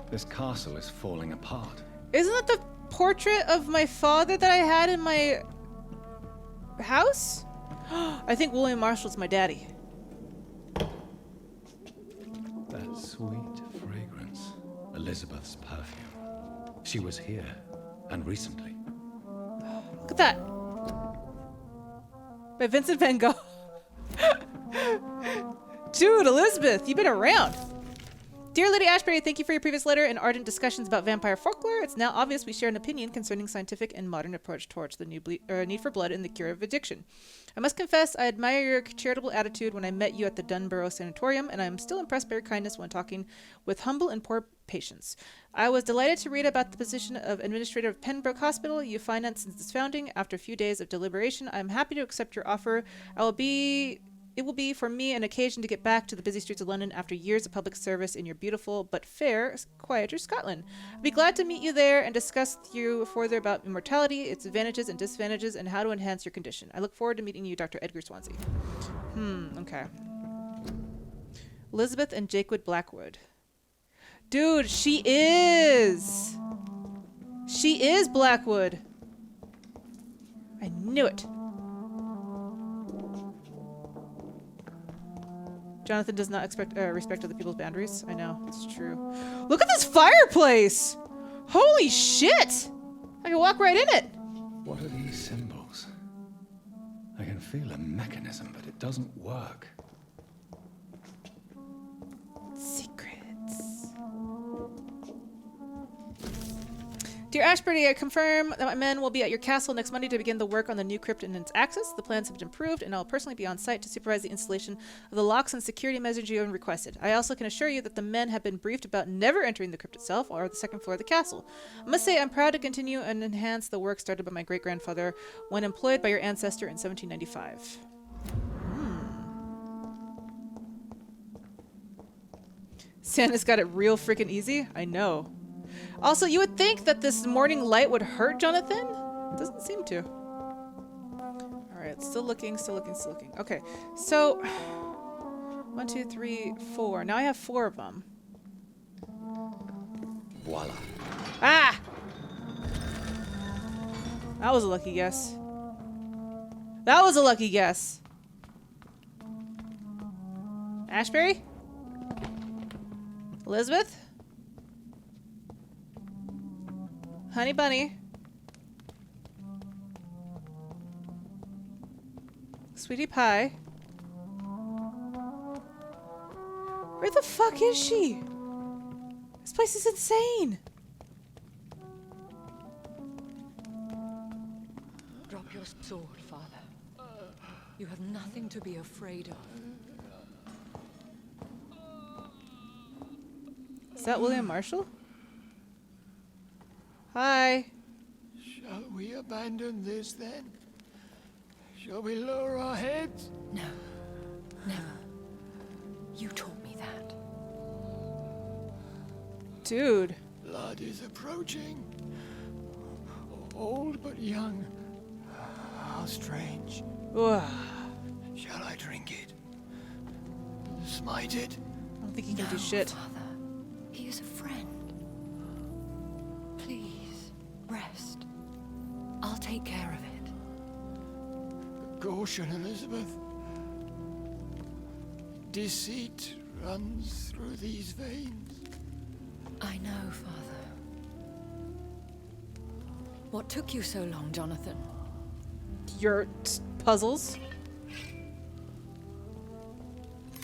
S9: This castle is falling apart.
S1: Isn't that the portrait of my father that I had in my house? I think William Marshall's my daddy.
S9: That sweet fragrance. Elizabeth's perfume. She was here, and recently.
S1: Look at that. By Vincent van Gogh. Dude, Elizabeth, you've been around. Dear Lady Ashbury, thank you for your previous letter and ardent discussions about vampire folklore. It's now obvious we share an opinion concerning scientific and modern approach towards the need for blood and the cure of addiction. I must confess, I admire your charitable attitude when I met you at the Dunborough Sanatorium, and I am still impressed by your kindness when talking with humble and poor patients. I was delighted to read about the position of administrator of Pembroke Hospital you financed since its founding. After a few days of deliberation, I am happy to accept your offer. It will be for me an occasion to get back to the busy streets of London after years of public service in your beautiful but fair, quieter Scotland. I'd be glad to meet you there and discuss with you further about immortality, its advantages and disadvantages, and how to enhance your condition. I look forward to meeting you, Dr. Edgar Swansea. Okay. Elizabeth and Jakewood Blackwood. Dude, she is! She is Blackwood! I knew it. Jonathan does not respect other people's boundaries. I know, it's true. Look at this fireplace! Holy shit! I can walk right in it!
S9: What are these symbols? I can feel a mechanism, but it doesn't work.
S1: Secrets. Dear Ashbury, I confirm that my men will be at your castle next Monday to begin the work on the new crypt and its access. The plans have been approved, and I will personally be on site to supervise the installation of the locks and security measures you have requested. I also can assure you that the men have been briefed about never entering the crypt itself or the second floor of the castle. I must say I'm proud to continue and enhance the work started by my great-grandfather when employed by your ancestor in 1795. Santa's got it real freaking easy? I know. Also, you would think that this morning light would hurt Jonathan? It doesn't seem to. Alright, still looking. Okay, so 1, 2, 3, 4. Now I have 4 of them.
S3: Voila.
S1: Ah! That was a lucky guess. That was a lucky guess. Ashbury? Elizabeth? Honey Bunny. Sweetie Pie. Where the fuck is she? This place is insane.
S6: Drop your sword, Father. You have nothing to be afraid of.
S1: Is that William Marshall? Hi.
S5: Shall we abandon this then? Shall we lower our heads?
S6: No. Never. You taught me that.
S1: Dude.
S5: Blood is approaching. Old but young. How strange.
S1: Ugh.
S5: Shall I drink it? Smite it?
S1: I don't think he can do shit.
S6: Father. He is a friend. Please, rest. I'll take care of it.
S5: Caution, Elizabeth. Deceit runs through these veins.
S6: I know, Father. What took you so long, Jonathan?
S1: Your puzzles?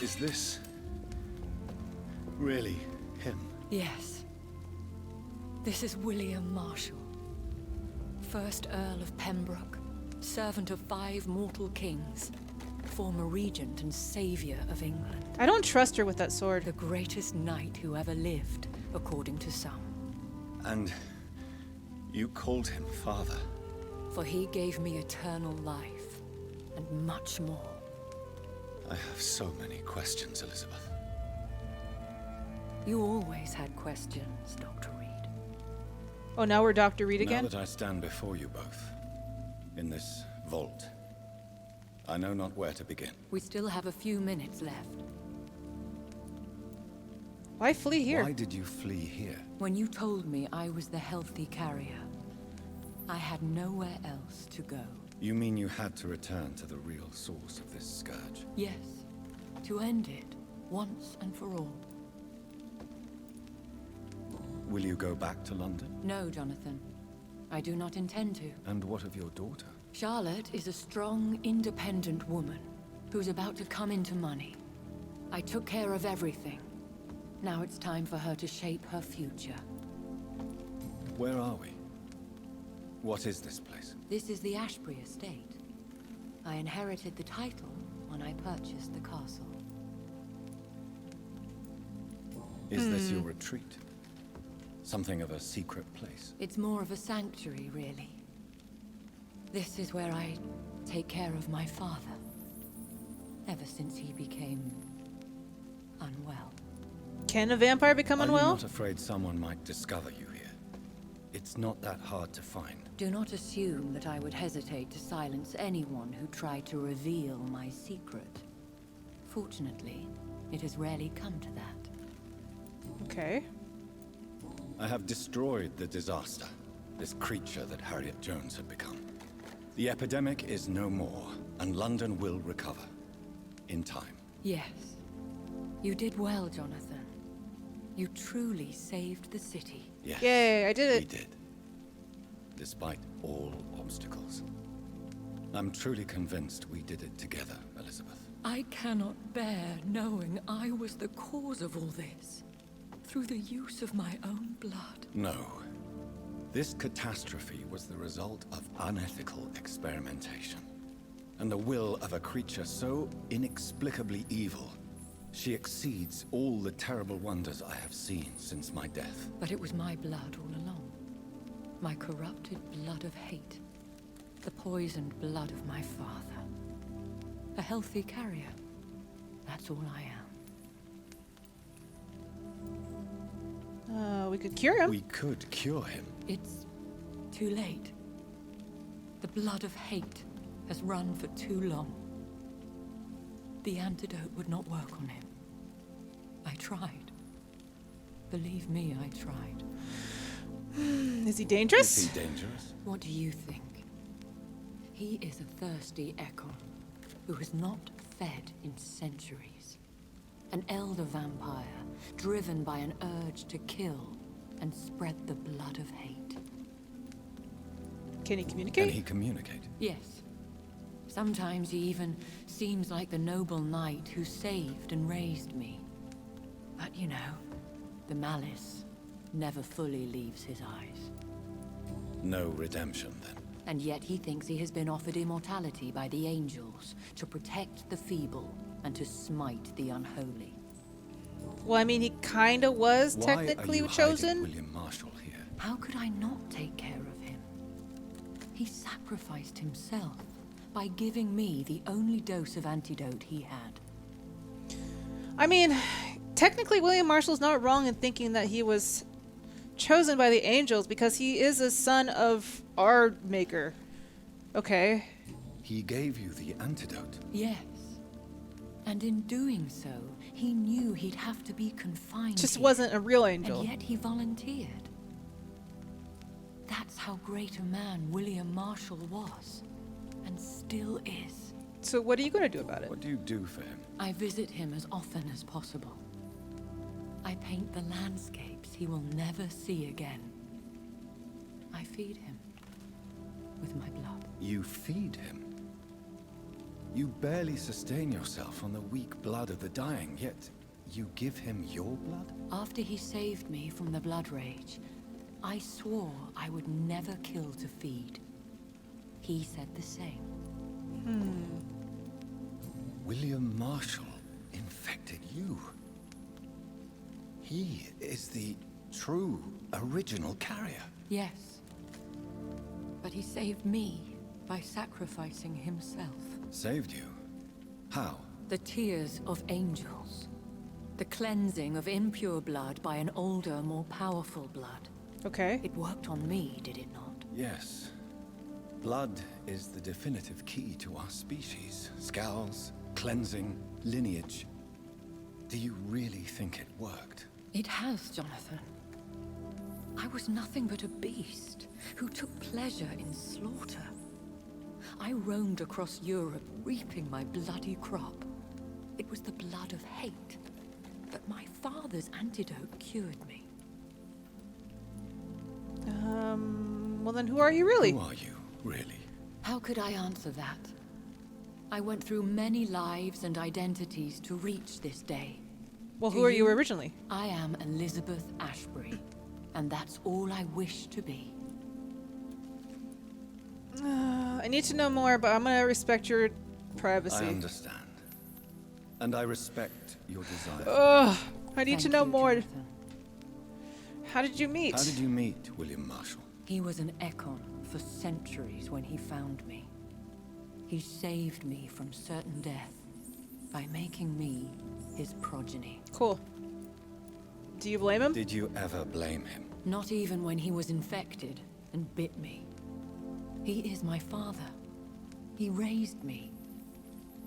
S3: Is this really him?
S6: Yes. This is William Marshall, 1st Earl of Pembroke, servant of 5 mortal kings, former regent and savior of England.
S1: I don't trust her with that sword.
S6: The greatest knight who ever lived, according to some.
S3: And you called him father.
S6: For he gave me eternal life, and much more.
S3: I have so many questions, Elizabeth.
S6: You always had questions, Dr. Reid.
S1: Oh, now we're Dr. Reid again?
S3: Now that I stand before you both, in this vault, I know not where to begin.
S6: We still have a few minutes left.
S1: Why flee here?
S3: Why did you flee here?
S6: When you told me I was the healthy carrier, I had nowhere else to go.
S3: You mean you had to return to the real source of this scourge?
S6: Yes, to end it, once and for all.
S3: Will you go back to London?
S6: No, Jonathan. I do not intend to.
S3: And what of your daughter?
S6: Charlotte is a strong, independent woman who's about to come into money. I took care of everything. Now it's time for her to shape her future.
S3: Where are we? What is this place?
S6: This is the Ashbury estate. I inherited the title when I purchased the castle.
S3: Is this your retreat? Something of a secret place?
S6: It's more of a sanctuary, really. This is where I take care of my father. Ever since he became unwell.
S1: Can a vampire become
S3: Are you
S1: unwell?
S3: not afraid someone might discover you here? It's not that hard to find.
S6: Do not assume that I would hesitate to silence anyone who tried to reveal my secret. Fortunately, it has rarely come to that.
S1: Okay.
S3: I have destroyed the disaster, this creature that Harriet Jones had become. The epidemic is no more, and London will recover. In time.
S6: Yes. You did well, Jonathan. You truly saved the city.
S3: Yes.
S1: Yay, I did it.
S3: We did. Despite all obstacles. I'm truly convinced we did it together, Elizabeth.
S6: I cannot bear knowing I was the cause of all this. Through the use of my own blood.
S3: No. This catastrophe was the result of unethical experimentation. And the will of a creature so inexplicably evil, she exceeds all the terrible wonders I have seen since my death.
S6: But it was my blood all along. My corrupted blood of hate. The poisoned blood of my father. A healthy carrier. That's all I am.
S1: We could cure him.
S3: We could cure him.
S6: It's too late. The blood of hate has run for too long. The antidote would not work on him. I tried. Believe me, I tried.
S1: Is he dangerous?
S3: Is he dangerous?
S6: What do you think? He is a thirsty echo who has not fed in centuries. An elder vampire, driven by an urge to kill and spread the blood of hate.
S1: Can he communicate?
S3: Can he communicate?
S6: Yes. Sometimes he even seems like the noble knight who saved and raised me. But you know, the malice never fully leaves his eyes.
S3: No redemption, then.
S6: And yet he thinks he has been offered immortality by the angels to protect the feeble and to smite the unholy.
S1: Well, I mean, he kind of was
S9: Why
S1: technically
S9: are you
S1: chosen.
S9: hiding William Marshall here?
S6: How could I not take care of him? He sacrificed himself by giving me the only dose of antidote he had.
S1: I mean, technically, William Marshall's not wrong in thinking that he was chosen by the angels because he is a son of our maker. Okay.
S9: He gave you the antidote.
S6: Yes. And in doing so, he knew he'd have to be confined
S1: Just
S6: here.
S1: wasn't a real angel.
S6: And yet he volunteered. That's how great a man William Marshall was. And still is.
S1: So what are you going to do about it?
S9: What do you do for him?
S6: I visit him as often as possible. I paint the landscapes he will never see again. I feed him with my blood.
S9: You feed him? You barely sustain yourself on the weak blood of the dying, yet you give him your blood?
S6: After he saved me from the blood rage, I swore I would never kill to feed. He said the same.
S9: William Marshall infected you. He is the true, original carrier.
S6: Yes. But he saved me by sacrificing himself.
S9: Saved you? How?
S6: The tears of angels. The cleansing of impure blood by an older, more powerful blood.
S1: Okay.
S6: It worked on me, did it not?
S9: Yes. Blood is the definitive key to our species. Scowls, cleansing, lineage. Do you really think it worked?
S6: It has, Jonathan. I was nothing but a beast who took pleasure in slaughter. I roamed across Europe, reaping my bloody crop. It was the blood of hate. But my father's antidote cured me.
S1: Well then who are you really?
S9: Who are you, really?
S6: How could I answer that? I went through many lives and identities to reach this day.
S1: Well,
S6: To
S1: who are you originally?
S6: I am Elizabeth Ashbury, and that's all I wish to be.
S1: I need to know more, but I'm gonna respect your privacy.
S9: I understand. And I respect your desire.
S1: Ugh, I need to
S6: Thank
S1: know
S6: you,
S1: more.
S6: Jonathan.
S1: How did you meet?
S9: How did you meet William Marshall?
S6: He was an Ekon for centuries when he found me. He saved me from certain death by making me his progeny.
S1: Cool. Do you blame him?
S9: Did you ever blame him?
S6: Not even when he was infected and bit me. He is my father. He raised me.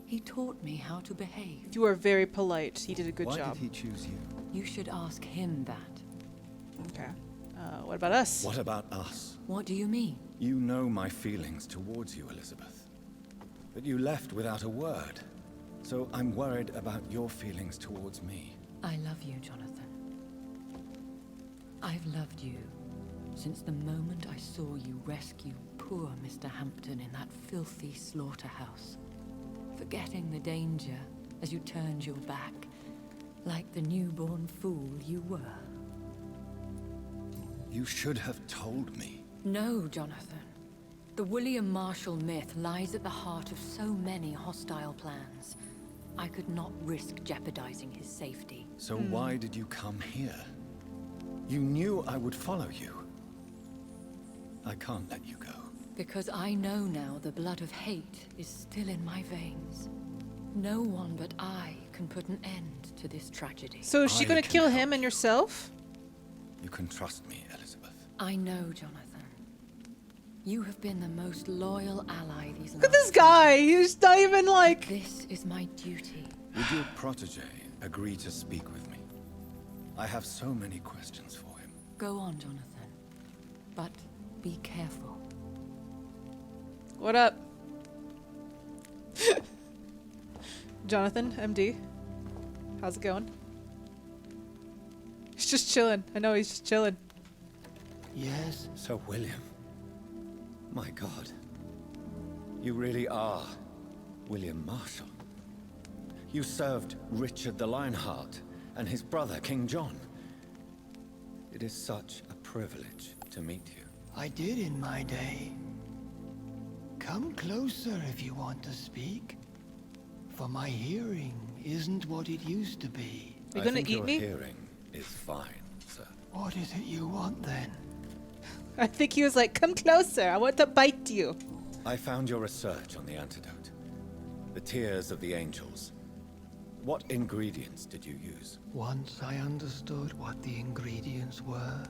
S6: He taught me how to behave.
S1: You are very polite. He did a good
S9: Why
S1: job.
S9: did he choose you?
S6: You should ask him that.
S1: Okay. What about us?
S9: What about us?
S6: What do you mean?
S9: You know my feelings towards you, Elizabeth. But you left without a word. So I'm worried about your feelings towards me.
S6: I love you, Jonathan. I've loved you since the moment I saw you rescue poor Mr. Hampton in that filthy slaughterhouse. Forgetting the danger as you turned your back, like the newborn fool you were.
S9: You should have told me.
S6: No, Jonathan. The William Marshall myth lies at the heart of so many hostile plans. I could not risk jeopardizing his safety.
S9: So why did you come here? You knew I would follow you. I can't let you go.
S6: Because I know now the blood of hate is still in my veins. No one but I can put an end to this tragedy.
S1: So is she
S9: I
S1: gonna
S9: can
S1: kill
S9: help
S1: him and
S9: you.
S1: yourself?
S9: You can trust me, Elizabeth.
S6: I know, Jonathan. You have been the most loyal ally these
S1: Look at this guy. He's not even like.
S6: This is my duty.
S9: Would your protege agree to speak with me? I have so many questions for him.
S6: Go on, Jonathan. But be careful.
S1: What up? Jonathan, MD. How's it going? He's just chilling. I know he's just chilling.
S3: Yes, Sir William. My God. You really are William Marshall. You served Richard the Lionheart and his brother, King John. It is such a privilege to meet you.
S10: I did in my day.
S5: Come closer if you want to speak. For my hearing isn't what it used to be.
S1: Are you gonna
S3: think
S1: eat
S3: your
S1: me?
S3: hearing is fine, sir.
S5: What is it you want then?
S1: I think he was like, come closer. I want to bite you.
S3: I found your research on the antidote. The tears of the angels. What ingredients did you use?
S5: Once I understood what the ingredients were,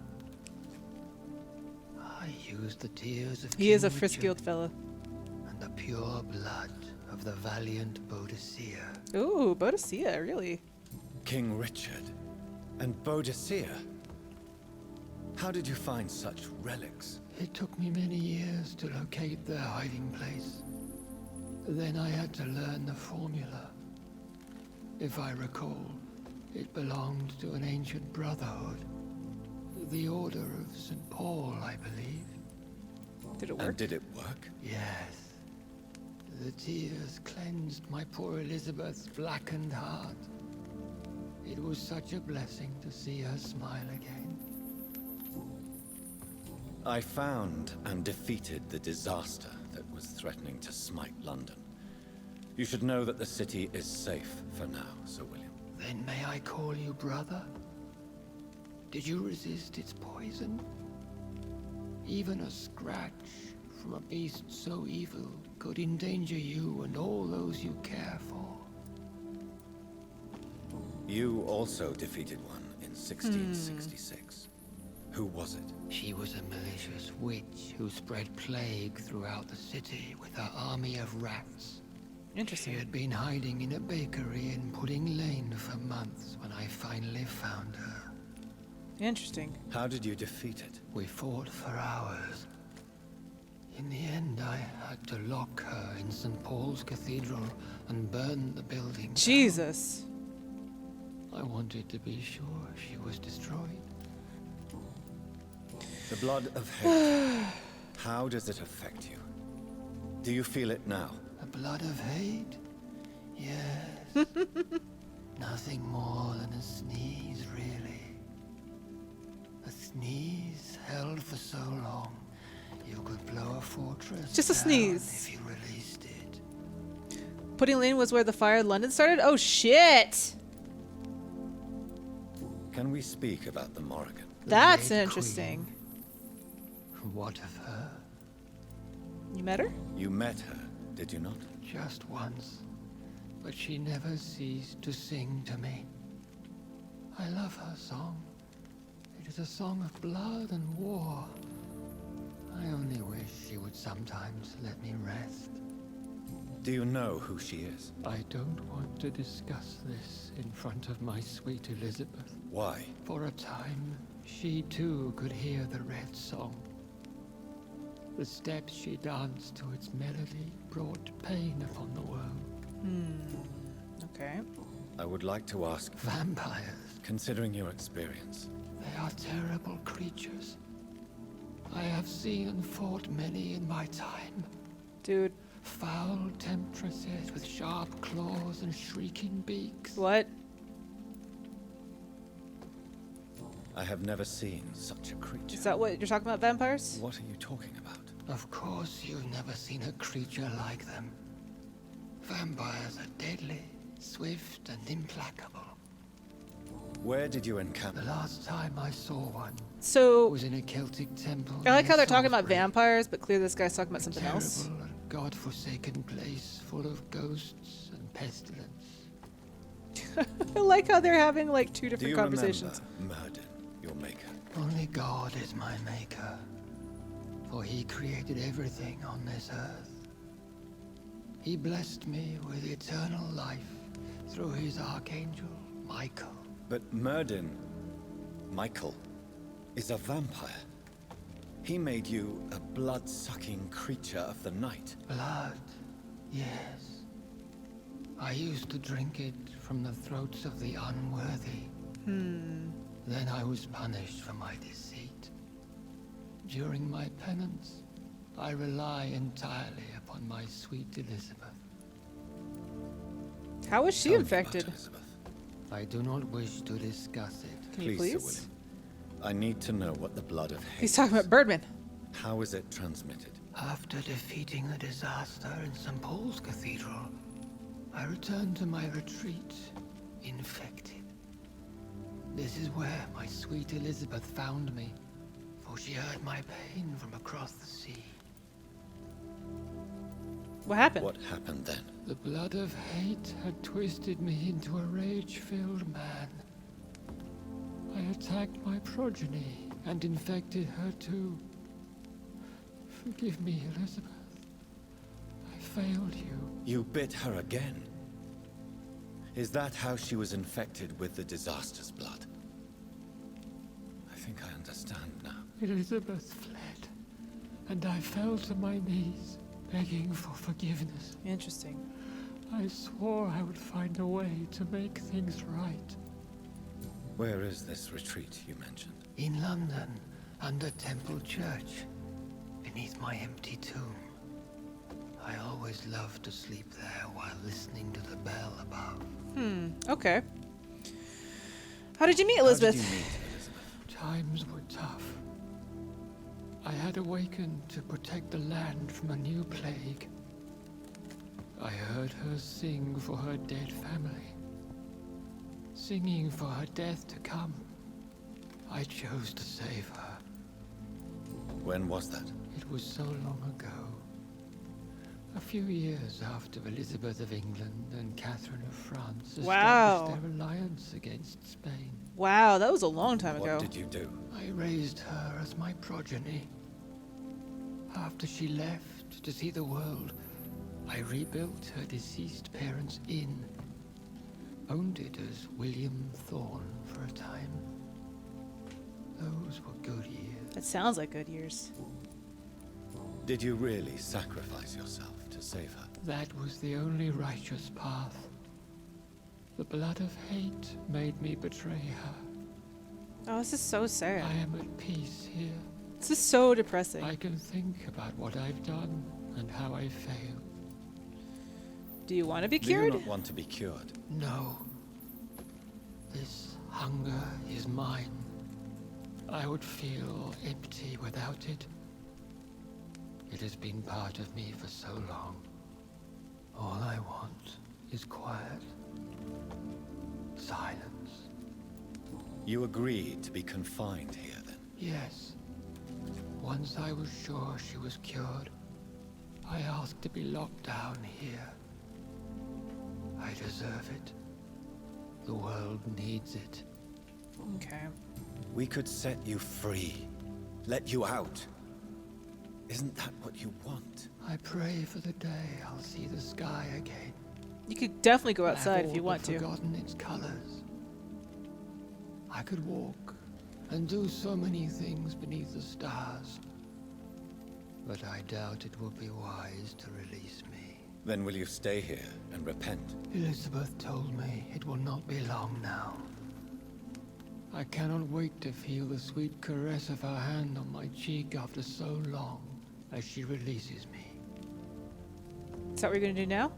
S5: I used the tears of
S1: He is a
S5: King
S1: frisky
S5: Richard
S1: old fella.
S5: and the pure blood of the valiant Boadicea.
S1: Ooh, Boadicea, really?
S3: King Richard and Boadicea. How did you find such relics?
S5: It took me many years to locate their hiding place. Then I had to learn the formula. If I recall, it belonged to an ancient brotherhood. The Order of St. Paul, I believe.
S1: Did it work?
S3: And did it work?
S5: Yes. The tears cleansed my poor Elizabeth's blackened heart. It was such a blessing to see her smile again.
S3: I found and defeated the disaster that was threatening to smite London. You should know that the city is safe for now, Sir William.
S5: Then may I call you brother? Did you resist its poison? Even a scratch from a beast so evil could endanger you and all those you care for.
S3: You also defeated one in 1666. Who was it?
S5: She was a malicious witch who spread plague throughout the city with her army of rats. She
S1: Interesting.
S5: had been hiding in a bakery in Pudding Lane for months when I finally found her.
S1: Interesting.
S3: How did you defeat it?
S5: We fought for hours. In the end, I had to lock her in St. Paul's Cathedral and burn the building down.
S1: Jesus.
S5: I wanted to be sure she was destroyed.
S3: The blood of hate. How does it affect you? Do you feel it now?
S5: The blood of hate? Yes. Nothing more than a sneeze, really. A sneeze held for so long, you could blow a fortress
S1: Just a
S5: down
S1: sneeze.
S5: if you released it.
S1: Pudding Lane was where the fire in London started? Oh, shit.
S3: Can we speak about the Morrigan?
S1: That's
S5: Red
S1: interesting.
S5: Queen. What of her?
S1: You met her?
S3: You met her, did you not?
S5: Just once, but she never ceased to sing to me. I love her song. It is a song of blood and war. I only wish she would sometimes let me rest.
S3: Do you know who she is?
S5: I don't want to discuss this in front of my sweet Elizabeth.
S3: Why?
S5: For a time, she too could hear the Red Song. The steps she danced to its melody brought pain upon the world.
S1: Okay.
S3: I would like to ask,
S5: Vampires,
S3: considering your experience,
S5: they are terrible creatures. I have seen and fought many in my time.
S1: Dude.
S5: Foul temptresses with sharp claws and shrieking beaks.
S1: What?
S3: I have never seen such a creature.
S1: Is that what you're talking about, vampires?
S3: What are you talking about?
S5: Of course you've never seen a creature like them. Vampires are deadly, swift and implacable.
S3: Where did you encounter?
S5: The last time I saw one
S1: So,
S5: was in a Celtic temple.
S1: I like
S5: near
S1: how they're talking about
S5: Salisbury.
S1: vampires, but clearly this guy's talking about
S5: A
S1: something
S5: terrible
S1: else.
S5: and God-forsaken place full of ghosts and pestilence.
S1: I like how they're having like two
S3: Do
S1: different
S3: you
S1: conversations.
S3: remember Murden, your maker?
S5: Only God is my maker, for he created everything on this earth. He blessed me with eternal life through his archangel, Michael.
S3: But Murden, Michael, is a vampire. He made you a blood-sucking creature of the night.
S5: Blood, yes. I used to drink it from the throats of the unworthy. Then I was punished for my deceit. During my penance, I rely entirely upon my sweet Elizabeth.
S1: How was she
S3: Tell me about
S1: infected?
S3: Elizabeth.
S5: I do not wish to discuss it.
S1: Can you
S3: Please, Sir
S1: please?
S3: William. I need to know what the blood of hate
S1: He's talking
S3: is.
S1: about Birdman.
S3: How is it transmitted?
S5: After defeating the disaster in St. Paul's Cathedral, I returned to my retreat, infected. This is where my sweet Elizabeth found me, for she heard my pain from across the sea.
S1: What happened?
S3: What happened then?
S5: The blood of hate had twisted me into a rage-filled man. I attacked my progeny and infected her too. Forgive me, Elizabeth. I failed you.
S3: You bit her again. Is that how she was infected with the disaster's blood? I think I understand now.
S5: Elizabeth fled, and I fell to my knees, begging for forgiveness.
S1: Interesting.
S5: I swore I would find a way to make things right.
S3: Where is this retreat you mentioned?
S5: In London, under Temple Church, beneath my empty tomb. I always loved to sleep there while listening to the bell above.
S1: Okay. How did you meet Elizabeth?
S3: How did you meet Elizabeth?
S5: Times were tough. I had awakened to protect the land from a new plague. I heard her sing for her dead family. Singing for her death to come. I chose to save her.
S3: When was that?
S5: It was so long ago. A few years after Elizabeth of England and Catherine of France
S1: Wow.
S5: established their alliance against Spain.
S1: Wow, that was a long time ago.
S3: What did you do?
S5: I raised her as my progeny. After she left to see the world, I rebuilt her deceased parents' inn. Owned it as William Thorne for a time. Those were good years.
S1: That sounds like good years.
S3: Did you really sacrifice yourself to save her?
S5: That was the only righteous path. The blood of hate made me betray her.
S1: Oh, this is so sad.
S5: I am at peace here.
S1: This is so depressing.
S5: I can think about what I've done and how I failed.
S1: Do you want to be
S3: Do you
S1: cured?
S3: not want to be cured?
S5: No. This hunger is mine. I would feel empty without it. It has been part of me for so long. All I want is quiet. Silence.
S3: You agreed to be confined here then?
S5: Yes. Once I was sure she was cured, I asked to be locked down here. I deserve it. The world needs it.
S1: Okay.
S3: We could set you free. Let you out. Isn't that what you want?
S5: I pray for the day I'll see the sky again.
S1: You could definitely go outside
S5: I've
S1: if you
S5: all
S1: want
S5: but
S1: to.
S5: forgotten its colors. I could walk and do so many things beneath the stars. But I doubt it will be wise to release me.
S3: Then will you stay here and repent?
S5: Elizabeth told me it will not be long now. I cannot wait to feel the sweet caress of her hand on my cheek after so long as she releases me.
S1: Is that what you're going to do now?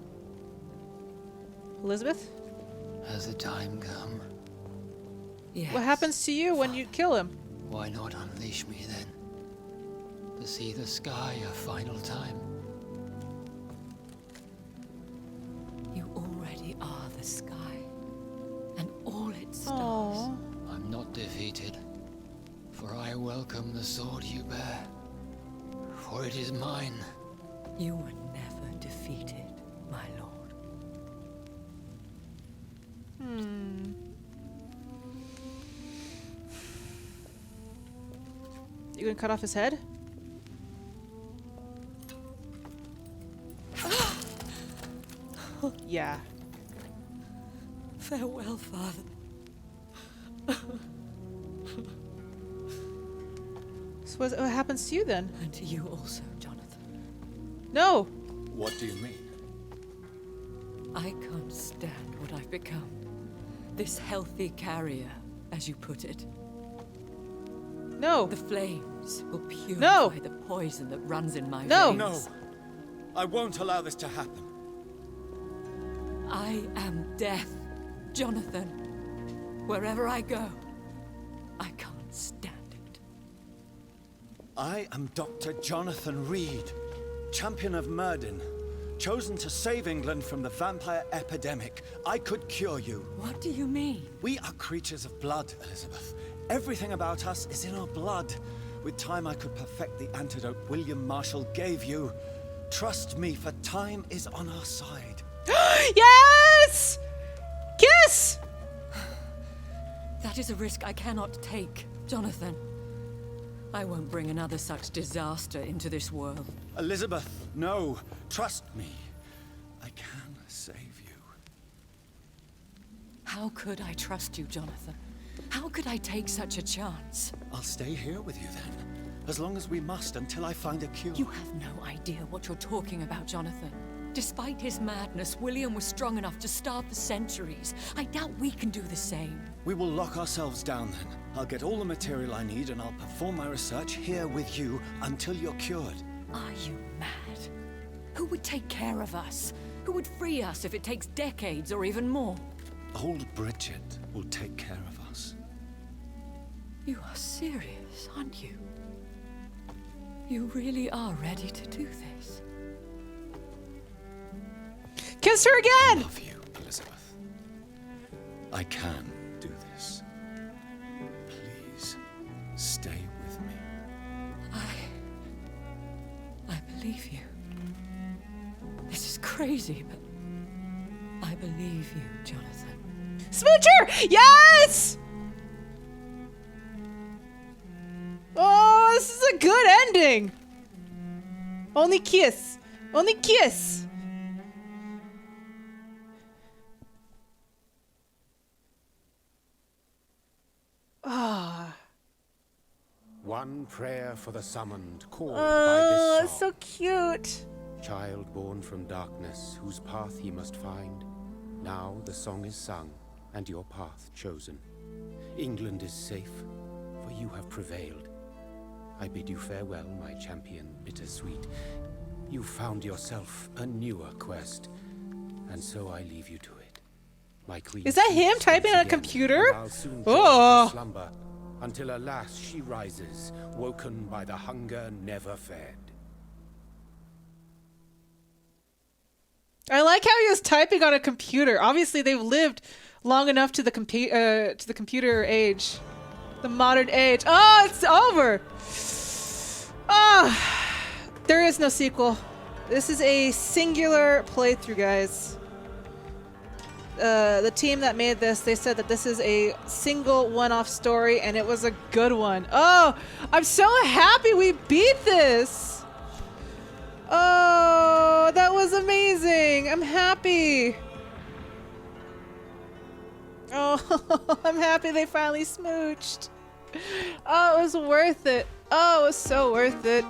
S1: Elizabeth?
S5: Has the time come?
S6: Yes.
S1: What happens to you when you kill him?
S5: Why not unleash me then? To see the sky a final time.
S6: You already are the sky, and all its stars.
S1: Aww.
S5: I'm not defeated, for I welcome the sword you bear, for it is mine.
S6: You were never defeated, my lord.
S1: You gonna cut off his head? Yeah.
S6: Farewell, father.
S1: So what happens to you then?
S6: And to you also, Jonathan.
S1: No!
S3: What do you mean?
S6: I can't stand what I've become. This healthy carrier, as you put it.
S1: No!
S6: The flames will purify
S1: No!
S6: the poison that runs in my
S1: No!
S6: veins.
S3: No! I won't allow this to happen.
S6: I am death, Jonathan. Wherever I go, I can't stand it.
S3: I am Dr. Jonathan Reid.
S9: Champion of Myrddin, chosen to save England from the vampire epidemic. I could cure you.
S6: What do you mean?
S9: We are creatures of blood, Elizabeth. Everything about us is in our blood. With time, I could perfect the antidote William Marshall gave you. Trust me, for time is on our side.
S1: Yes! Kiss!
S6: That is a risk I cannot take, Jonathan. I won't bring another such disaster into this world.
S9: Elizabeth, no. Trust me. I can save you.
S6: How could I trust you, Jonathan? How could I take such a chance?
S9: I'll stay here with you then. As long as we must, until I find a cure.
S6: You have no idea what you're talking about, Jonathan. Despite his madness, William was strong enough to start the centuries. I doubt we can do the same.
S9: We will lock ourselves down then. I'll get all the material I need and I'll perform my research here with you until you're cured.
S6: Are you mad? Who would take care of us? Who would free us if it takes decades or even more?
S9: Old Bridget will take care of us.
S6: You are serious, aren't you? You really are ready to do this?
S1: Kiss her
S9: I
S1: again!
S9: love you, Elizabeth. I can do this. Please, stay with me.
S6: I believe you. This is crazy, but I believe you, Jonathan.
S1: Smoocher! Yes! Oh, this is a good ending. Only kiss. Only kiss. Ah.
S7: One prayer for the summoned, called by
S1: Oh,
S7: this
S1: it's
S7: song.
S1: so cute.
S7: Child born from darkness, whose path he must find. Now the song is sung, and your path chosen. England is safe, for you have prevailed. I bid you farewell, my champion, bittersweet. You found yourself a newer quest, and so I leave you to it. My queen.
S1: Is that him
S7: sleeps
S1: typing on a
S7: again,
S1: computer?
S7: and I'll soon
S1: Oh.
S7: oh. slumber, until alas she rises, woken by the hunger never fed.
S1: I like how he was typing on a computer. Obviously, they've lived long enough to the computer age, the modern age. Oh, it's over. Ah, there is no sequel. This is a singular playthrough, guys. The team that made this, they said that this is a single one-off story, and it was a good one. Oh, I'm so happy we beat this. Oh, that was amazing. I'm happy. Oh, I'm happy they finally smooched. Oh, it was worth it. Oh, it was so worth it.